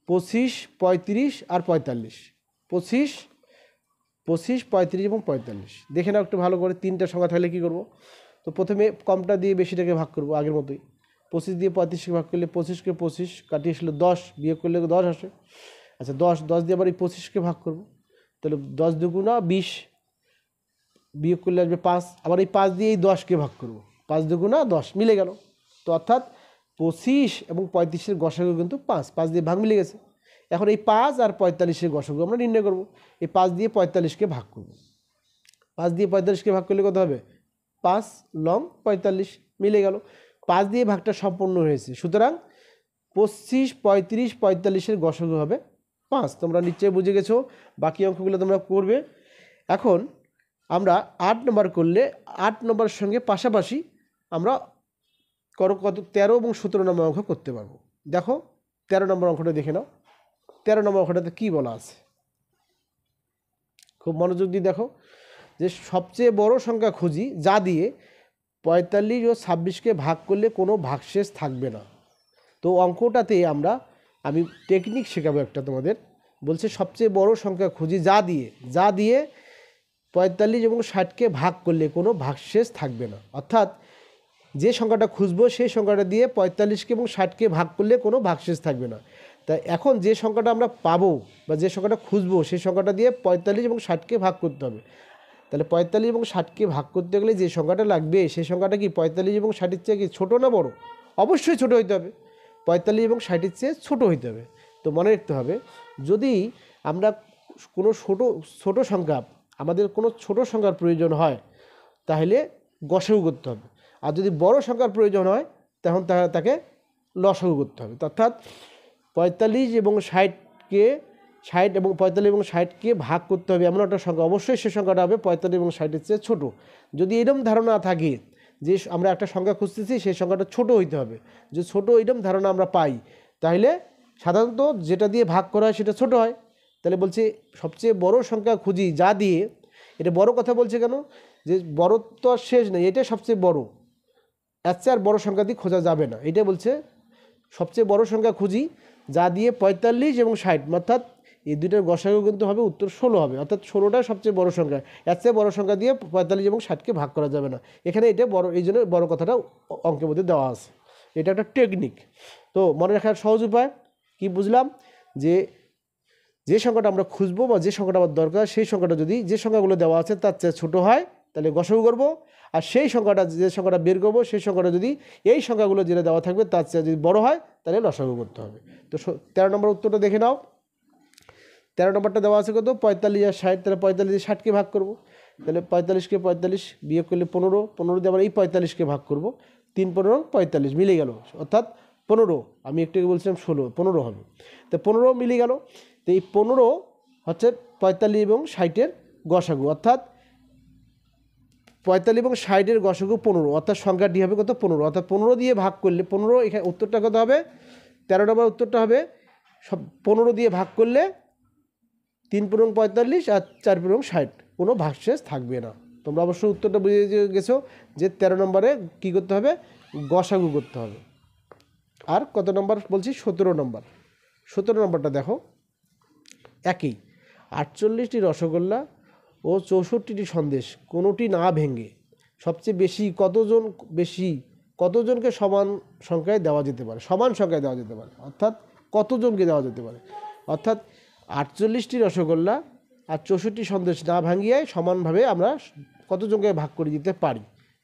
25, 35 আর 45। 25, 35 এবং 45 দেখে নাও একটু ভালো করে। 3টা সংখ্যা থাকলে কী করবো? তো প্রথমে কমটা দিয়ে বেশিটাকে ভাগ করবো আগের মতোই। 25 দিয়ে 35কে ভাগ করলে 25কে 25 কাটিয়ে আসলে 10, বিয়োগ করলে 10 আসে। আচ্ছা 10 দিয়ে আবার এই 25কে ভাগ করবো, তাহলে 10 দুগুণা 20, বিয়োগ করলে আসবে 5। আবার এই 5 দিয়ে এই 10কে ভাগ করবো, 5 দুগুণা 10, মিলে গেল। তো অর্থাৎ 25 এবং 35-এর গসাগু কিন্তু 5 দিয়ে ভাগ মিলে গেছে। এখন এই 5 আর 45-এর গসাগু আমরা নির্ণয় করব। এই 5 দিয়ে 45-কে ভাগ করব, 5 দিয়ে 45-কে ভাগ করলে কত হবে? 5 লং 45, মিলে গেল। 5 দিয়ে ভাগটা সম্পূর্ণ হয়েছে, সুতরাং 25, 35, 45-এর গসাগু হবে 5। তোমরা নিশ্চয়ই বুঝে গেছো, বাকি অঙ্কগুলো তোমরা করবে। এখন আমরা 8 নম্বর করলে 8 নম্বরের সঙ্গে পাশাপাশি আমরা কত 13 এবং 17 নম্বর অঙ্ক করতে পারবো। দেখো 13 নম্বর অঙ্কটা দেখে নাও। 13 নম্বর অঙ্কটাতে কী বলা আছে, খুব মনোযোগ দিয়ে দেখো, যে সবচেয়ে বড় সংখ্যা খুঁজি যা দিয়ে 45 ও 26-কে ভাগ করলে কোনো ভাগশেষ থাকবে না। তো অঙ্কটাতে আমি টেকনিক শেখাবো একটা তোমাদের, বলছে সবচেয়ে বড় সংখ্যা খুঁজি যা দিয়ে 45 এবং 60কে ভাগ করলে কোনো ভাগশেষ থাকবে না। অর্থাৎ যে সংখ্যাটা খুঁজবো সেই সংখ্যাটা দিয়ে 45কে এবং 60কে ভাগ করলে কোনো ভাগশেষ থাকবে না। তাই এখন যে সংখ্যাটা আমরা পাবো বা যে সংখ্যাটা খুঁজবো সেই সংখ্যাটা দিয়ে 45 এবং 60কে ভাগ করতে হবে। তাহলে 45 এবং 60কে ভাগ করতে গেলে যে সংখ্যাটা লাগবে সেই সংখ্যাটা কি 45 এবং 60-এর চেয়ে কি ছোটো না বড়? অবশ্যই ছোটো হইতে হবে, 45 এবং 60-এর চেয়ে ছোটো হইতে হবে। তো মনে রাখতে হবে, যদি আমরা কোনো ছোট সংখ্যা, আমাদের কোনো ছোট সংখ্যার প্রয়োজন হয় তাহলে গসাগু করতে হবে, আর যদি বড় সংখ্যার প্রয়োজন হয় তখন তাকে লসাগু করতে হবে। অর্থাৎ 45 এবং 60কে 60 এবং 45 এবং 60কে ভাগ করতে হবে এমন একটা সংখ্যা, অবশ্যই সে সংখ্যাটা হবে 45 এবং 60-এর চেয়ে ছোটো। যদি এরকম ধারণা থাকে যে আমরা একটা সংখ্যা খুঁজতেছি সেই সংখ্যাটা ছোট হইতে হবে, যে ছোট এরকম ধারণা আমরা পাই, তাহলে সাধারণত যেটা দিয়ে ভাগ করা হয় সেটা ছোট হয়। তাহলে বলছে সবচেয়ে বড় সংখ্যা খুঁজি যা দিয়ে, এটা বড় কথা বলছে কেন, যে বড় তো আর শেষ নেই, এটা সবচেয়ে বড়, এর চেয়ে আর বড় সংখ্যা দিয়ে খোঁজা যাবে না। এটা বলছে সবচেয়ে বড় সংখ্যা খুঁজি যা দিয়ে 45 এবং 60, অর্থাৎ এই দুইটার গসাগু কিন্তু হবে উত্তর 16 হবে, অর্থাৎ 16টা সবচেয়ে বড় সংখ্যা, এর চেয়ে বড় সংখ্যা দিয়ে 45 এবং 60কে ভাগ করা যাবে না। এখানে এটা বড়, এই জন্য বড় কথাটা অঙ্কের মধ্যে দেওয়া আছে। এটা একটা টেকনিক। তো মনে রাখার সহজ উপায় কি বুঝলাম, যে সংখ্যাটা আমরা খুঁজবো বা যে সংখ্যাটা আমার দরকার সেই সংখ্যাটা যদি যে সংখ্যাগুলো দেওয়া আছে তার চেয়ে ছোটো হয় তাহলে গসাগু করবো, আর সেই সংখ্যাটা যে সংখ্যাটা বের করবো সেই সংখ্যাটা যদি এই সংখ্যাগুলো যেটা দেওয়া থাকবে তার চেয়ে যদি বড় হয় তাহলে লসাগু করতে হবে। তো 13 নম্বর উত্তরটা দেখে নাও। 13 নম্বরটা দেওয়া আছে কত, 45 আর 60, তাহলে 45 দিয়ে 60কে ভাগ করবো, তাহলে 45কে 45 বিয়োগ করলে 15, 15 দিয়ে আবার এই 45কে ভাগ করবো, 3 15 45 মিলে গেল, অর্থাৎ 15, আমি একটু বলছিলাম 16, 15 হবে, তো 15 মিলে গেল। তো এই 15 হচ্ছে 45 এবং 60-এর গসাগু, অর্থাৎ 45 এবং 60-এর গসাগু 15, অর্থাৎ সংখ্যাটি হবে কত, 15, অর্থাৎ 15 দিয়ে ভাগ করলে 15, এখানে উত্তরটা কত হবে, 13 নম্বর উত্তরটা হবে 15 দিয়ে ভাগ করলে 3 15 45 আর 4 15 60, কোনো ভাগশেষ থাকবে না। তোমরা অবশ্যই উত্তরটা বুঝে গেছো যে 13 নম্বরে কী করতে হবে, গসাগু করতে হবে। আর কত নম্বর বলছি, 17 নম্বর। 17 নম্বরটা দেখো, একই 48টি রসগোল্লা ও 64টি সন্দেশ কোনোটি না ভেঙে সবচেয়ে কতজনকে সমান সংখ্যায় দেওয়া যেতে পারে, সমান সংখ্যায় দেওয়া যেতে পারে, অর্থাৎ কতজনকে দেওয়া যেতে পারে, অর্থাৎ 48টি রসগোল্লা আর 64টি সন্দেশ না ভাঙিয়ে সমানভাবে আমরা কতজনকে ভাগ করে দিতে পারি।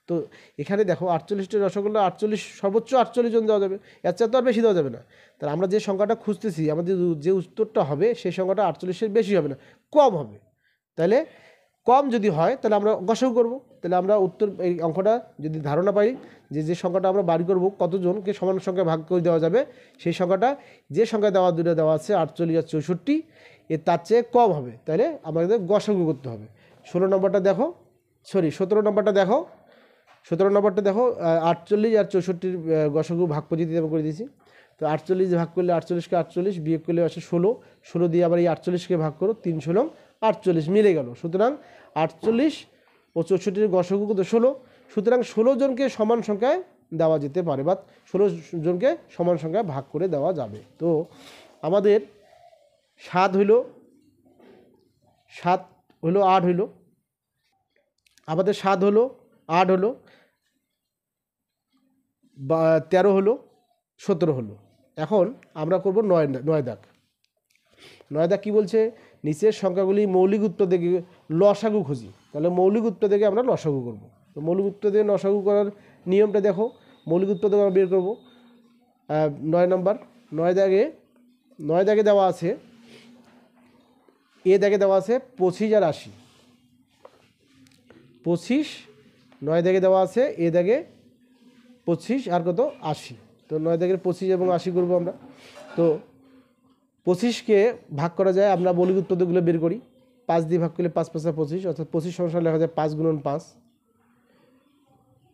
তো এখানে দেখো 48টি রসগোল্লা 48, সর্বোচ্চ 48 জন দেওয়া যাবে, এর চেয়ে তো আর বেশি দেওয়া যাবে না। তাহলে আমরা যে সংখ্যাটা খুঁজতেছি, আমাদের যে উত্তরটা হবে সেই সংখ্যাটা 48-এর বেশি হবে না, কম হবে। তাহলে কম যদি হয় তাহলে আমরা গসাগু করব, তাহলে আমরা উত্তর এই অঙ্কটা যদি ধারণা পাই যে সংখ্যাটা আমরা বাড়ি করব কতজনকে সমান সংখ্যায় ভাগ করে দেওয়া যাবে, সেই সংখ্যাটা যে সংখ্যা দুটো দেওয়া আছে 48 আর 64 তার চেয়ে কম হবে, তাহলে আমাদের গসাগু করতে হবে। 17 নম্বরটা দেখো, 17 নম্বরটা দেখো, 48 আর 64-র গসাগু ভাগ পদ্ধতি করে দিয়েছি। তো 48 ভাগ করলে 48কে 48 বিয়োগ করলে আসে 16, 16 দিয়ে আবার এই 48কে ভাগ করো, 3 16 48 মিলে গেল। সুতরাং 48 ও 64-র গসাগু কত, 16, সুতরাং 16 জনকে সমান সংখ্যায় দেওয়া যেতে পারে, বা 16 জনকে সমান সংখ্যায় ভাগ করে দেওয়া যাবে। তো আমাদের 7 হইলো 8 হইলো, আমাদের 7 হলো 8 হলো, 13 হলো, 17 হলো। এখন আমরা করব 9 দাগ। 9 দাগ কী বলছে, নিচের সংখ্যাগুলি মৌলিক উত্তর থেকে লসাগু খুঁজি, তাহলে মৌলিক উত্তর থেকে আমরা লসাগু করব। তো মৌলিক উত্তর থেকে লসাগু করার নিয়মটা দেখো, মৌলিক উত্তর থেকে আমরা বের করব 9 নম্বর। 9 দাগে দেওয়া আছে, দাগে দেওয়া আছে 25 আর 80, 25, 9 দাগে দেওয়া আছে দাগে 25 আর কত 80, তো 9 দাগের 25 এবং 80 করবো আমরা। তো 25কে ভাগ করা যায়, আমরা মৌলিক উত্তরগুলো বের করি, 5 দিয়ে ভাগ করলে 5 5 25, অর্থাৎ 25 সমান লেখা যায় 5 গুণন 5,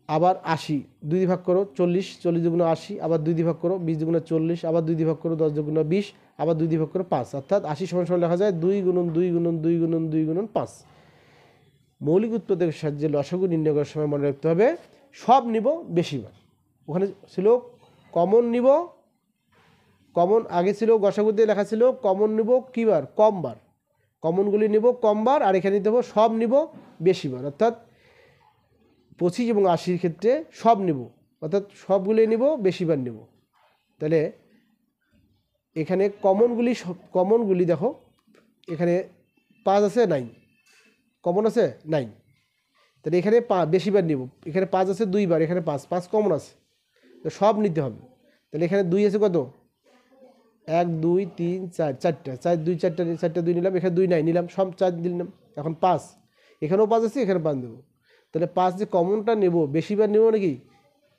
আবার 80 2 দিয়ে ভাগ করো, 40, 40 দুগুণ 80, আবার 2 দিয়ে ভাগ করো, 20 দুগুণ 40, আবার 2 দিয়ে ভাগ করো, 10 দুগুণ 20, আবার 2 দিয়ে ভাগ করো 5, অর্থাৎ 80 সমান লেখা যায় 2 গুণন 2 গুণন 2 গুণন 2 গুণন 5। মৌলিক উত্তরের সাহায্যে লসাগু নির্ণয় করার সময় মনে রাখতে হবে সব নিব বেশিবার, ওখানে ছিল কমন নিব কমন আগে ছিল গসাগুতে লেখা ছিল কমন নিব কী বার, কম বার। কমনগুলি নিব কম বার, আর এখানে নিতে হবে সব নিব বেশি বার। অর্থাৎ 25 এবং 80 ক্ষেত্রে সব নিব, অর্থাৎ সবগুলি নিব বেশি বার নিব। তাহলে এখানে কমনগুলি দেখো, এখানে 5 আছে, নাই, কমন আছে নাই। তাহলে এখানে বেশিবার নিব, এখানে 5 আছে 2 বার, এখানে 5 কমন আছে, তো সব নিতে হবে। তাহলে এখানে 2 আছে কত, 1 2 3 4, 4টা, 4 2 4টা 2 নিলাম, এখানে 2 নাই, নিলাম, সব 4 দিলাম। এখন 5, এখানেও 5 আছে, এখানে 5 দেবো। তাহলে 5 যে কমনটা নেব বেশিবার নেব নাকি,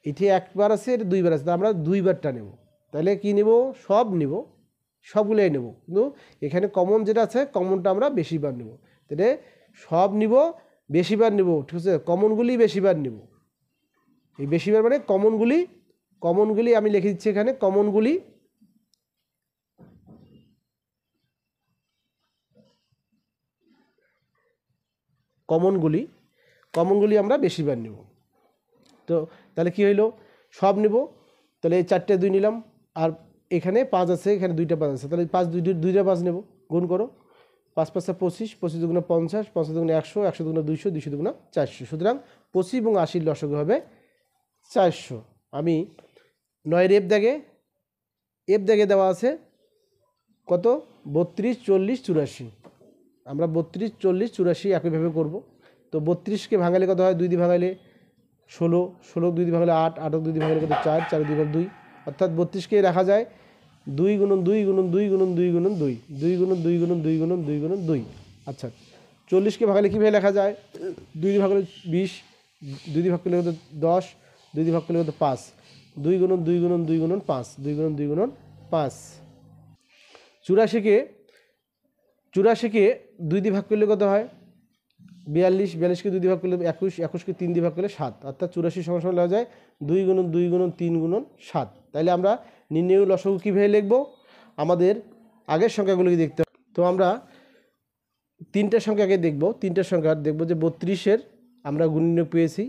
এটি একবার আছে, এটা 2 বার আছে, আমরা 2 বারটা নেব। তাহলে কি নেব, সব নেব, সবগুলোই নেব, কিন্তু এখানে কমন যেটা আছে কমনটা আমরা বেশিবার নেব। তাহলে সব নিব বেশিবার নেব, ঠিক আছে, কমনগুলি বেশিবার নেব। এই বেশিবার মানে কমনগুলি আমি লিখে দিচ্ছি এখানে, কমনগুলি আমরা বেশিবার নেব। তো তাহলে কি হইলো, সব নেব। তাহলে এই 4টে 2 নিলাম, আর এখানে 5 আছে, এখানে 2টা 5 আছে, তাহলে 2টা 5 নেব, গুণ করো, 5 5 25, 25 দুগুণে 50, 50 দুগুণে 100, 100 দুগুণে 200, 200 দুগুণে 400। সুতরাং 25 এবং 80 লসাগু হবে 400। আমি 9 এর এফ দাগে দেওয়া আছে কত, 32 40 84। আমরা 32 40 84 একইভাবে করব। তো 32কে ভাঙালে কত হয়, 2 দিয়ে ভাঙালে 16, 16 2 দিয়ে ভাঙালে 8, 8 2 দিয়ে ভাঙালে কত 4, 4 দিয়ে ভাঙালে 2, অর্থাৎ 32কে রাখা যায় 2 গুণন 2 গুণন 2 গুণন 2 গুণন 2, 2 গুণন 2 গুণন 2 গুণন 2 গুণন 2। আচ্ছা, 40কে ভাঙালে কীভাবে লেখা যায়, 2 দিয়ে ভাগ করলে 20, 2 দিয়ে ভাগ করলে কত 10, 2 দিয়ে ভাগ করলে কত 5, 2 গুণন 2 গুণন 2 গুণন 5, 2 গুণন 2 গুণন 5। 84কে 2 দিয়ে ভাগ করলে কত হয়, 42, 42কে 2 দিয়ে ভাগ করলে 21, 21কে 3 দিয়ে ভাগ করলে 7, অর্থাৎ 84 সমান লেখা যায় 2 গুণন 2 গুণন 3 গুণন 7। তাইলে আমরা নির্ণয় লসাগু কীভাবে লিখব, আমাদের আগের সংখ্যাগুলোকে দেখতে হবে। তো আমরা 3টার সংখ্যা আগে দেখব, 3টার সংখ্যা দেখব যে 32-এর আমরা গুণনীয়ক পেয়েছি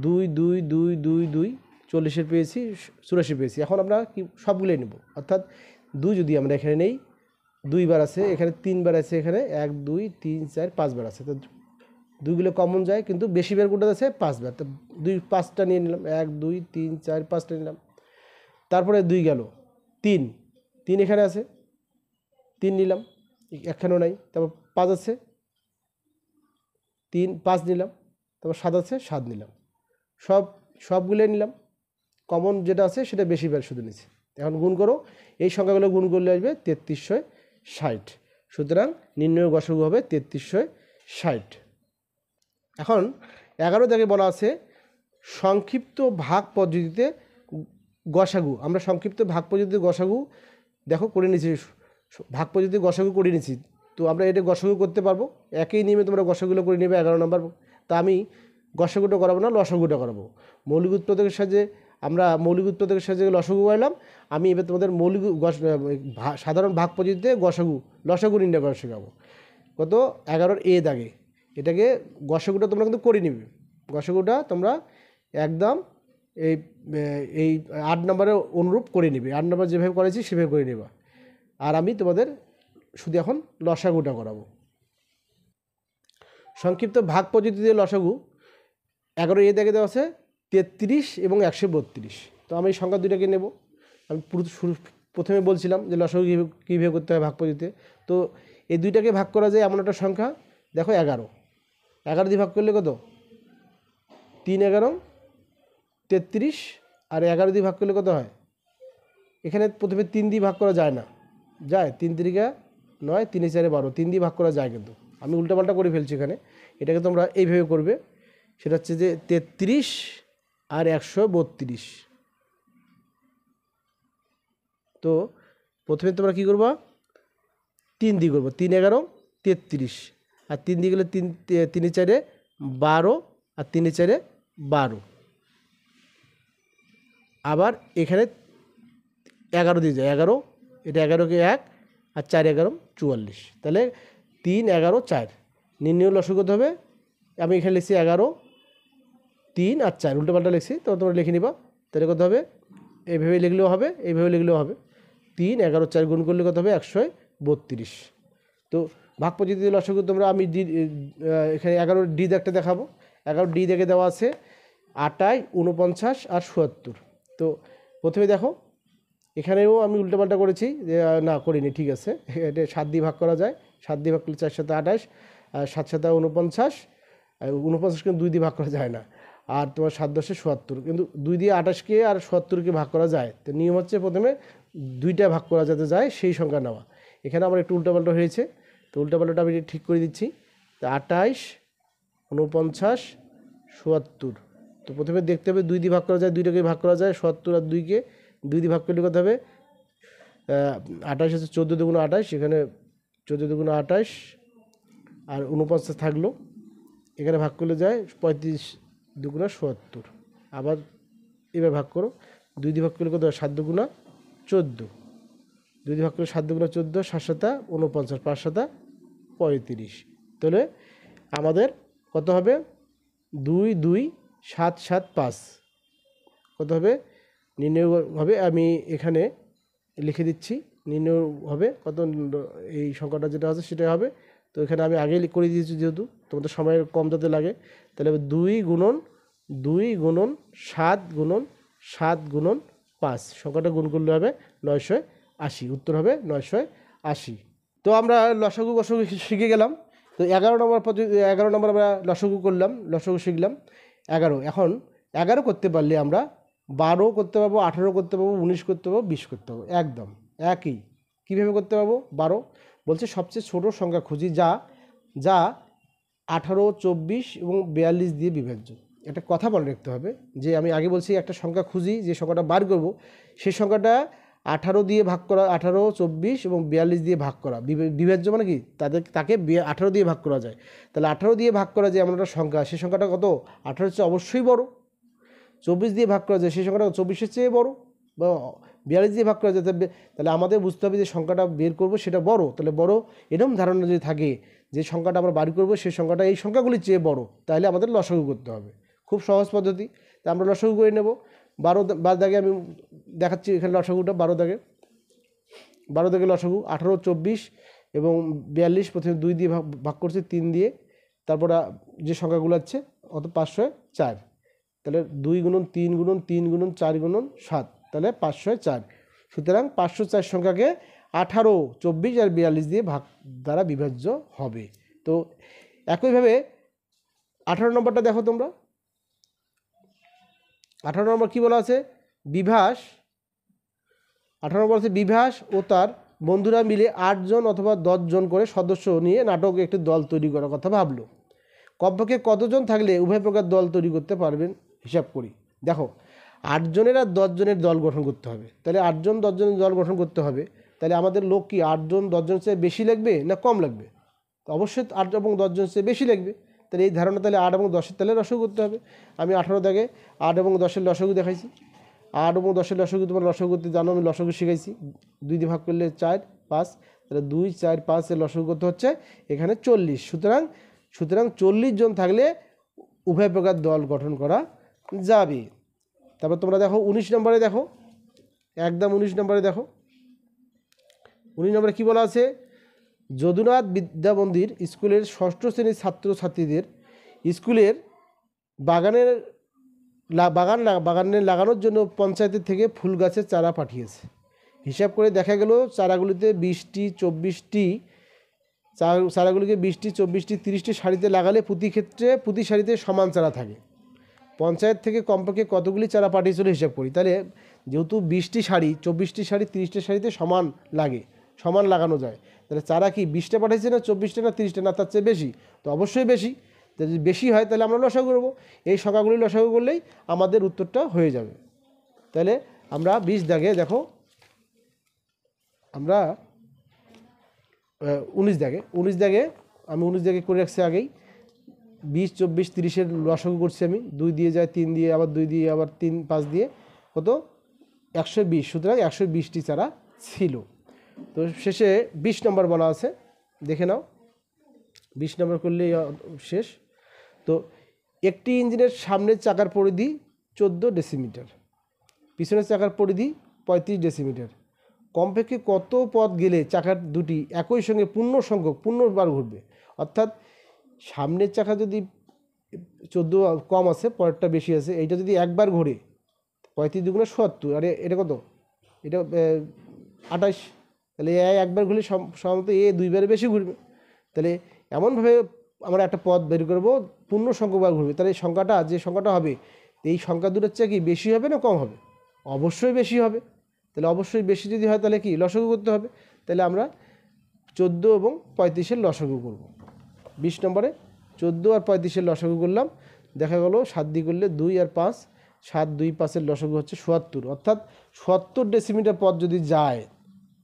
2 2 2 2 2, 40-এর পেয়েছি 84 পেয়েছি। এখন আমরা কি সবগুলোই নেব, অর্থাৎ 2 যদি আমরা এখানে নেই, 2 বার আছে, এখানে 3 বার আছে, এখানে 1 2 3 4 5 বার আছে, তো 2গুলো কমন যায়, কিন্তু বেশি বার কোনটা আছে 5 বার, তো 5টা নিয়ে নিলাম, 1 2 3 4 5টা নিলাম। তারপরে 2 গেল, 3 এখানে আছে, 3 নিলাম, এখানেও নাই। তারপর 5 আছে, 5 নিলাম। তারপর 7 আছে, 7 নিলাম। সবগুলো নিলাম, কমন যেটা আছে সেটা বেশি বার শুধু নিচ্ছি। এখন গুণ করো, এই সংখ্যাগুলো গুণ করলে আসবে 3360। সুতরাং নির্ণয় গসাগু হবে 3360। এখন 11 দাগে বলা আছে সংক্ষিপ্ত ভাগ পদ্ধতিতে গসাগু। আমরা সংক্ষিপ্ত ভাগ পদ্ধতিতে গসাগু দেখো করে নিচ্ছি, ভাগ পদ্ধতিতে গসাগু করে নিচ্ছি। তো আমরা এটা গসাগু করতে পারবো, একই নিয়মে তোমরা গসাগুলো করে নেবে 11 নম্বর। তা আমি গসাগুটা করাবো না, লসাগুটা করাবো। মৌলিক উৎপাদকের সাহায্যে লসাগু করলাম। আমি এবার তোমাদের সাধারণ ভাগ পদ্ধতিতে লসাগু নির্ণয় করা শেখাবো। কত, 11-এর এ দাগে এটাকে গসাগুটা তোমরা কিন্তু করে নিবে। গসাগুটা তোমরা একদম এই 8 নম্বরের অনুরূপ করে নিবে, 8 নম্বর যেভাবে করেছি সেভাবে করে নেবা। আর আমি তোমাদের শুধু এখন লসাগুটা করাবো। সংক্ষিপ্ত ভাগ পদ্ধতিতে লসাগু 11 এ দাগে দেওয়া আছে 33 এবং 132। তো আমি এই সংখ্যা দুইটাকে নেব। আমি প্রথমে বলছিলাম যে লসাগু কীভাবে করতে হয় ভাগ পদ্ধতিতে। তো এই দুইটাকে ভাগ করা যায় এমন একটা সংখ্যা, দেখো 11 দিয়ে ভাগ করলে কত, 3 11 33, আর 11 দিয়ে ভাগ করলে কত হয়, এখানে প্রথমে 3 দিয়ে ভাগ করা যায় না, যায় 3 3 9, 3 4 12, 3 দিয়ে ভাগ করা যায়, কিন্তু আমি উল্টাপাল্টা করে ফেলছি এখানে। এটাকে তোমরা এইভাবে করবে, সেটা হচ্ছে যে 33 আর 132। তো প্রথমে তোমরা কী করবা, 3 দিয়ে করবো, 3 11 33, আর 3 দিয়ে গেলে 3 4 12, আর 3 4 12। আবার এখানে 11 দিয়ে যায়, 11, এটা 11কে 1, আর 4 11 44। তাহলে 3 11 4 নির্ণয় লসাগু কত হবে, আমি এখানে লিখছি 11 3 আর 4, উল্টোপাল্টা লিখছি, তো তোমরা লিখে নিবা। তাহলে কত হবে, এইভাবে লিখলেও হবে, এইভাবে লিখলেও হবে। 3 11 4 গুণ করলে কত হবে 132। তো ভাগ পদ্ধতিতে লসাগু তোমরা আমি এখানে 11 ডি একটা দেখাবো। 11 ডি দেখে দেওয়া আছে 28 49 আর 77। তো প্রথমে দেখো এখানেও আমি উল্টোপাল্টা করেছি, না করিনি, ঠিক আছে। এটা 7 দিয়ে ভাগ করা যায়, 7 দিয়ে ভাগ করলে 4 7 28 আর 7 7 49, 49 কিন্তু 2 দিয়ে ভাগ করা যায় না। আর তোমার 7 10 77, কিন্তু 2 দিয়ে 28কে আর 77কে ভাগ করা যায়। তো নিয়ম হচ্ছে প্রথমে 2টা ভাগ করা যাতে যায় সেই সংখ্যা নেওয়া। এখানে আমার একটু উল্টোপাল্টা হয়েছে, তো উল্টোপাল্টাটা আমি ঠিক করে দিচ্ছি। তো 28 49 77। তো প্রথমে দেখতে হবে 2 দিয়ে ভাগ করা যায়, 2টাকে ভাগ করা যায়, 77 আর 2কে 2 দিয়ে ভাগ করলে কত হবে 28 হচ্ছে 14 দুগুণ 28, এখানে 14 দুগুণ 28 আর 49 থাকলো, এখানে ভাগ করলে যায় 35 দুগুণ 77। আবার এবার ভাগ করো, 2 দিয়ে ভাগ করলে কত 7 দুগুণ 14, 2 দিয়ে ভাগ করলে 7 দুগুণ 14, 7 7 49, 5 7 35। তাহলে আমাদের কত হবে 2 2 7 7 5 কত হবে নির্ণয় হবে। আমি এখানে লিখে দিচ্ছি, নির্ণয় হবে কত, এই সংখ্যাটা যেটা আছে সেটাই হবে। তো এখানে আমি আগেই করে দিয়েছি যেহেতু তোমাদের সময় কম যাতে লাগে, তাহলে 2 গুণন 7 গুণন 7 গুণন 5 সংখ্যাটা গুণ করলে হবে 980। উত্তর হবে 980। তো আমরা লসাগু গসাগু শিখে গেলাম। তো 11 নম্বর পদ্ধতি, 11 নম্বর আমরা লসাগু করলাম, লসাগু শিখলাম 11। এখন 11 করতে পারলে আমরা 12 করতে পারবো, 18 করতে পারবো, 19 করতে পারবো, 20 করতে পারবো, একদম একই। কীভাবে করতে পারবো 12 বলছে সবচেয়ে ছোট সংখ্যা খুঁজি যা 18 24 এবং 42 দিয়ে বিভাজ্য। একটা কথা মনে রাখতে হবে যে আমি আগে বলছি একটা সংখ্যা খুঁজি, যে সংখ্যাটা বার করব সেই সংখ্যাটা 18 দিয়ে ভাগ করা, 18 24 এবং 42 দিয়ে ভাগ করা। বিভাজ্য মানে কি তাকে 18 দিয়ে ভাগ করা যায়। তাহলে 18 দিয়ে ভাগ করা যায় এমন একটা সংখ্যা, সেই সংখ্যাটা কত 18 চেয়ে অবশ্যই বড়। 24 দিয়ে ভাগ করা যায় সেই সংখ্যাটা 24-এর চেয়ে বড়, বা 42 দিয়ে ভাগ করা যায়। তাহলে আমাদের বুঝতে হবে যে সংখ্যাটা বের করব সেটা বড়। তাহলে বড় এরকম ধারণা যদি থাকে যে সংখ্যাটা আমরা বার করব সেই সংখ্যাটা এই সংখ্যাগুলির চেয়ে বড়, তাহলে আমাদের লসাগু করতে হবে। খুব সহজ পদ্ধতি। তা আমরা লসাগু করে নেব। 12 দাগে আমি দেখাচ্ছি এখানে লসাগুটা। 12 দাগে লসাগু 18 24 এবং 42 প্রথমে 2 দিয়ে ভাগ করছি, 3 দিয়ে, তারপর যে সংখ্যাগুলো আছে অত 504। তাহলে 2 গুণন 3 গুণন 3 গুণন 4 গুণন 7, তাহলে 504। সুতরাং 504 সংখ্যাকে 18 24 আর 42 দিয়ে ভাগ দ্বারা বিভাজ্য হবে। তো একইভাবে 18 নম্বরটা দেখো তোমরা। 18 নম্বর কী বলা আছে বিভাস। 18 নম্বর আছে বিভাস ও তার বন্ধুরা মিলে 8 জন অথবা 10 জন করে সদস্য নিয়ে নাটক একটি দল তৈরি করার কথা ভাবলো। কমপক্ষে কতজন থাকলে উভয় প্রকার দল তৈরি করতে পারবেন হিসাব করি। দেখো 8 জনের আর 10 জনের দল গঠন করতে হবে। তাহলে 8 জন 10 জনের দল গঠন করতে হবে। তাহলে আমাদের লোক কি 8 জন 10 জনের চেয়ে বেশি লাগবে না কম লাগবে? অবশ্যই 8 এবং 10 জনের চেয়ে বেশি লাগবে। তাহলে এই ধারণা, তাহলে 8 এবং 10-এর তাহলে লসাগু করতে হবে। আমি 18 দাগে 8 এবং 10-এর লসাগু দেখাইছি। 8 এবং 10-এর লসাগু তোমরা লসাগু করতে জানো, আমি লসাগু শিখাইছি। 2 দিয়ে ভাগ করলে 4 5, তাহলে 2 4 5 এর লসাগু করতে হচ্ছে এখানে 40। সুতরাং 40 জন থাকলে উভয় প্রকার দল গঠন করা যাবে। তারপর তোমরা দেখো 19 নম্বরে দেখো, একদম 19 নম্বরে দেখো। 19 নম্বরে কী বলা আছে যদুনাথ বিদ্যা মন্দির স্কুলের 6ষ্ঠ শ্রেণীর ছাত্রছাত্রীদের স্কুলের বাগানে লাগানোর জন্য পঞ্চায়েতের থেকে ফুল গাছের চারা পাঠিয়েছে। হিসাব করে দেখা গেল চারাগুলিতে 20টি 24টি চারাগুলিকে 20টি 24টি 30টি সারিতে লাগালে প্রতি সারিতে সমান চারা থাকে। পঞ্চায়েত থেকে কমপক্ষে কতগুলি চারা পাঠিয়েছিল হিসাব করি। তাহলে যেহেতু 20টি সারি 24টি সারি 30টি সারিতে সমান লাগানো যায়, তাহলে চারা কি 20টা পাঠিয়েছে না 24টা না 30টা না তার চেয়ে বেশি? তো অবশ্যই বেশি। যদি বেশি হয় তাহলে আমরা লসাগু করব। এই সংখ্যাগুলি লসাগু করলেই আমাদের উত্তরটা হয়ে যাবে। তাহলে আমরা 20 দাগে দেখো, আমরা 19 দাগে আমি 19 দাগে করে রাখছি আগেই। 20 24 30-এর লসাগু করছি আমি। 2 দিয়ে যায় 3 দিয়ে, আবার 2 দিয়ে, আবার 3 5 দিয়ে, কত 120। সুতরাং 120টি চারা ছিল। তো শেষে 20 নম্বর বলা আছে, দেখে নাও। 20 নম্বর করলেই শেষ। তো একটি ইঞ্জিনের সামনের চাকার পরিধি 14 ডেসিমিটার, পিছনের চাকার পরিধি 35 ডেসিমিটার। কমপক্ষে কত পথ গেলে চাকার দুটি একই সঙ্গে পূর্ণবার ঘুরবে। অর্থাৎ সামনের চাকা যদি 14 কম আছে, পরেরটা বেশি আছে, এইটা যদি একবার ঘোরে 35 দুগুণে 70, আরে এটা কত, এটা 28, তাহলে এ একবার ঘুরলে সাধারণত এ দুইবারে বেশি ঘুরবে। তাহলে এমনভাবে আমরা একটা পথ বের করবো পূর্ণ সংখ্যকবার ঘুরবে। তাহলে সংখ্যাটা যে সংখ্যাটা হবে এই সংখ্যা দুটোর চেয়ে কি বেশি হবে না কম হবে? অবশ্যই বেশি হবে। তাহলে অবশ্যই বেশি যদি হয় তাহলে কি লসাগু করতে হবে। তাহলে আমরা 14 এবং 35-এর লসাগু করব। 20 নম্বরে 14 আর 35-এর লসাগু করলাম, দেখা গেল 7 দিয়ে করলে 2 আর 5, 7 2 5-এর লসাগু হচ্ছে 77। অর্থাৎ 70 ডেসিমিটার পথ যদি যায়,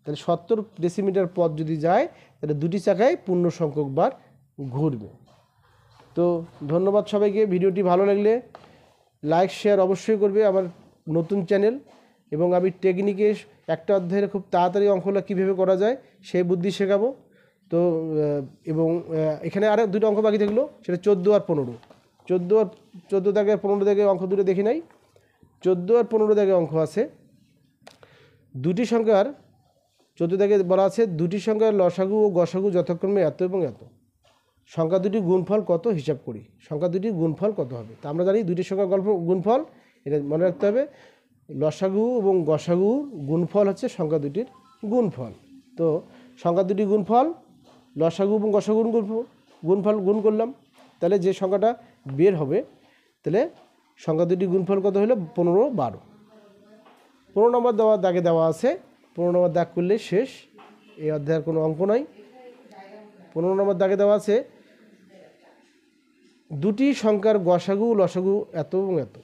তাহলে 70 ডেসিমিটার পথ যদি যায় তাহলে দুটি চাকায় পূর্ণ সংখ্যকবার ঘুরবে। তো ধন্যবাদ সবাইকে। ভিডিওটি ভালো লাগলে লাইক শেয়ার অবশ্যই করবে। আমার নতুন চ্যানেল, এবং আমি টেকনিকে একটা অধ্যায়ের খুব তাড়াতাড়ি অঙ্কগুলো কীভাবে করা যায় সেই বুদ্ধি শেখাবো। তো এবং এখানে আরও দুটো অঙ্ক বাকি থাকলো, সেটা 14 আর 15। 14 দাগে আর 15 দাগে অঙ্ক দুটো দেখি নাই। 14 আর 15 দাগে অঙ্ক আছে, দুটি সংখ্যার 14 দাগে বলা আছে দুটি সংখ্যার লসাগু ও গসাগু যথাক্রমে এত এবং এত, সংখ্যা দুটির গুণফল কত হিসাব করি। সংখ্যা দুটির গুণফল কত হবে? তা আমরা জানি দুটি সংখ্যার গুণফল, এটা মনে রাখতে হবে। লসাগু এবং গসাগু গুণফল হচ্ছে সংখ্যা দুটির গুণফল। তো সংখ্যা দুটির গুণফল লসাগু এবং গসাগুর গুণফল গুণ করলাম, তাহলে যে সংখ্যাটা বের হবে, তাহলে সংখ্যা দুটির গুণফল কত হলো? 15 12। 15 নম্বর দাগে দেওয়া আছে, 15 নম্বর দাগ করলে শেষ, এই অধ্যায়ের কোনো অঙ্ক নয়। 15 নম্বর দাগে দেওয়া আছে দুটি সংখ্যার গসাগু লসাগু এত এবং এত,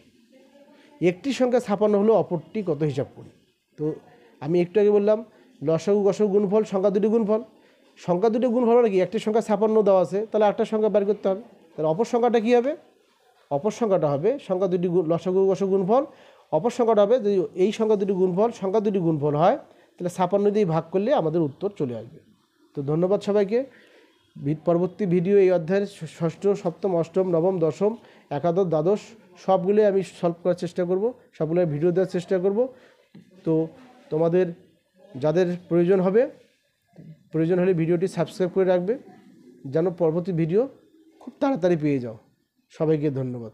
একটি সংখ্যা 56 হলো অপরটি কত হিসাব করি। তো আমি একটু আগে বললাম লসাগু গসাগু গুণফল সংখ্যা দুটি গুণফল। সংখ্যা দুটি গুণফল মানে কি? একটি সংখ্যা 56 দেওয়া আছে, তাহলে একটা সংখ্যা বের করতে হবে। তাহলে অপর সংখ্যাটা কী হবে? অপর সংখ্যাটা হবে সংখ্যা দুটি লসাগু গসাগু গুণফল। অপর সংখ্যাটা হবে যদি এই সংখ্যা দুটি গুণফল হয়, তাহলে 56 দিয়ে ভাগ করলে আমাদের উত্তর চলে আসবে। তো ধন্যবাদ সবাইকে। পরবর্তী ভিডিও এই অধ্যায়ের ষষ্ঠ, সপ্তম, অষ্টম, নবম, দশম, একাদশ, দ্বাদশ সবগুলোই আমি সলভ করার চেষ্টা করব, সবগুলো ভিডিও দেওয়ার চেষ্টা করব। তো তোমাদের যাদের প্রয়োজন হলে ভিডিওটি সাবস্ক্রাইব করে রাখবে, যেন পরবর্তী ভিডিও খুব তাড়াতাড়ি পেয়ে যাও। সবাইকে ধন্যবাদ।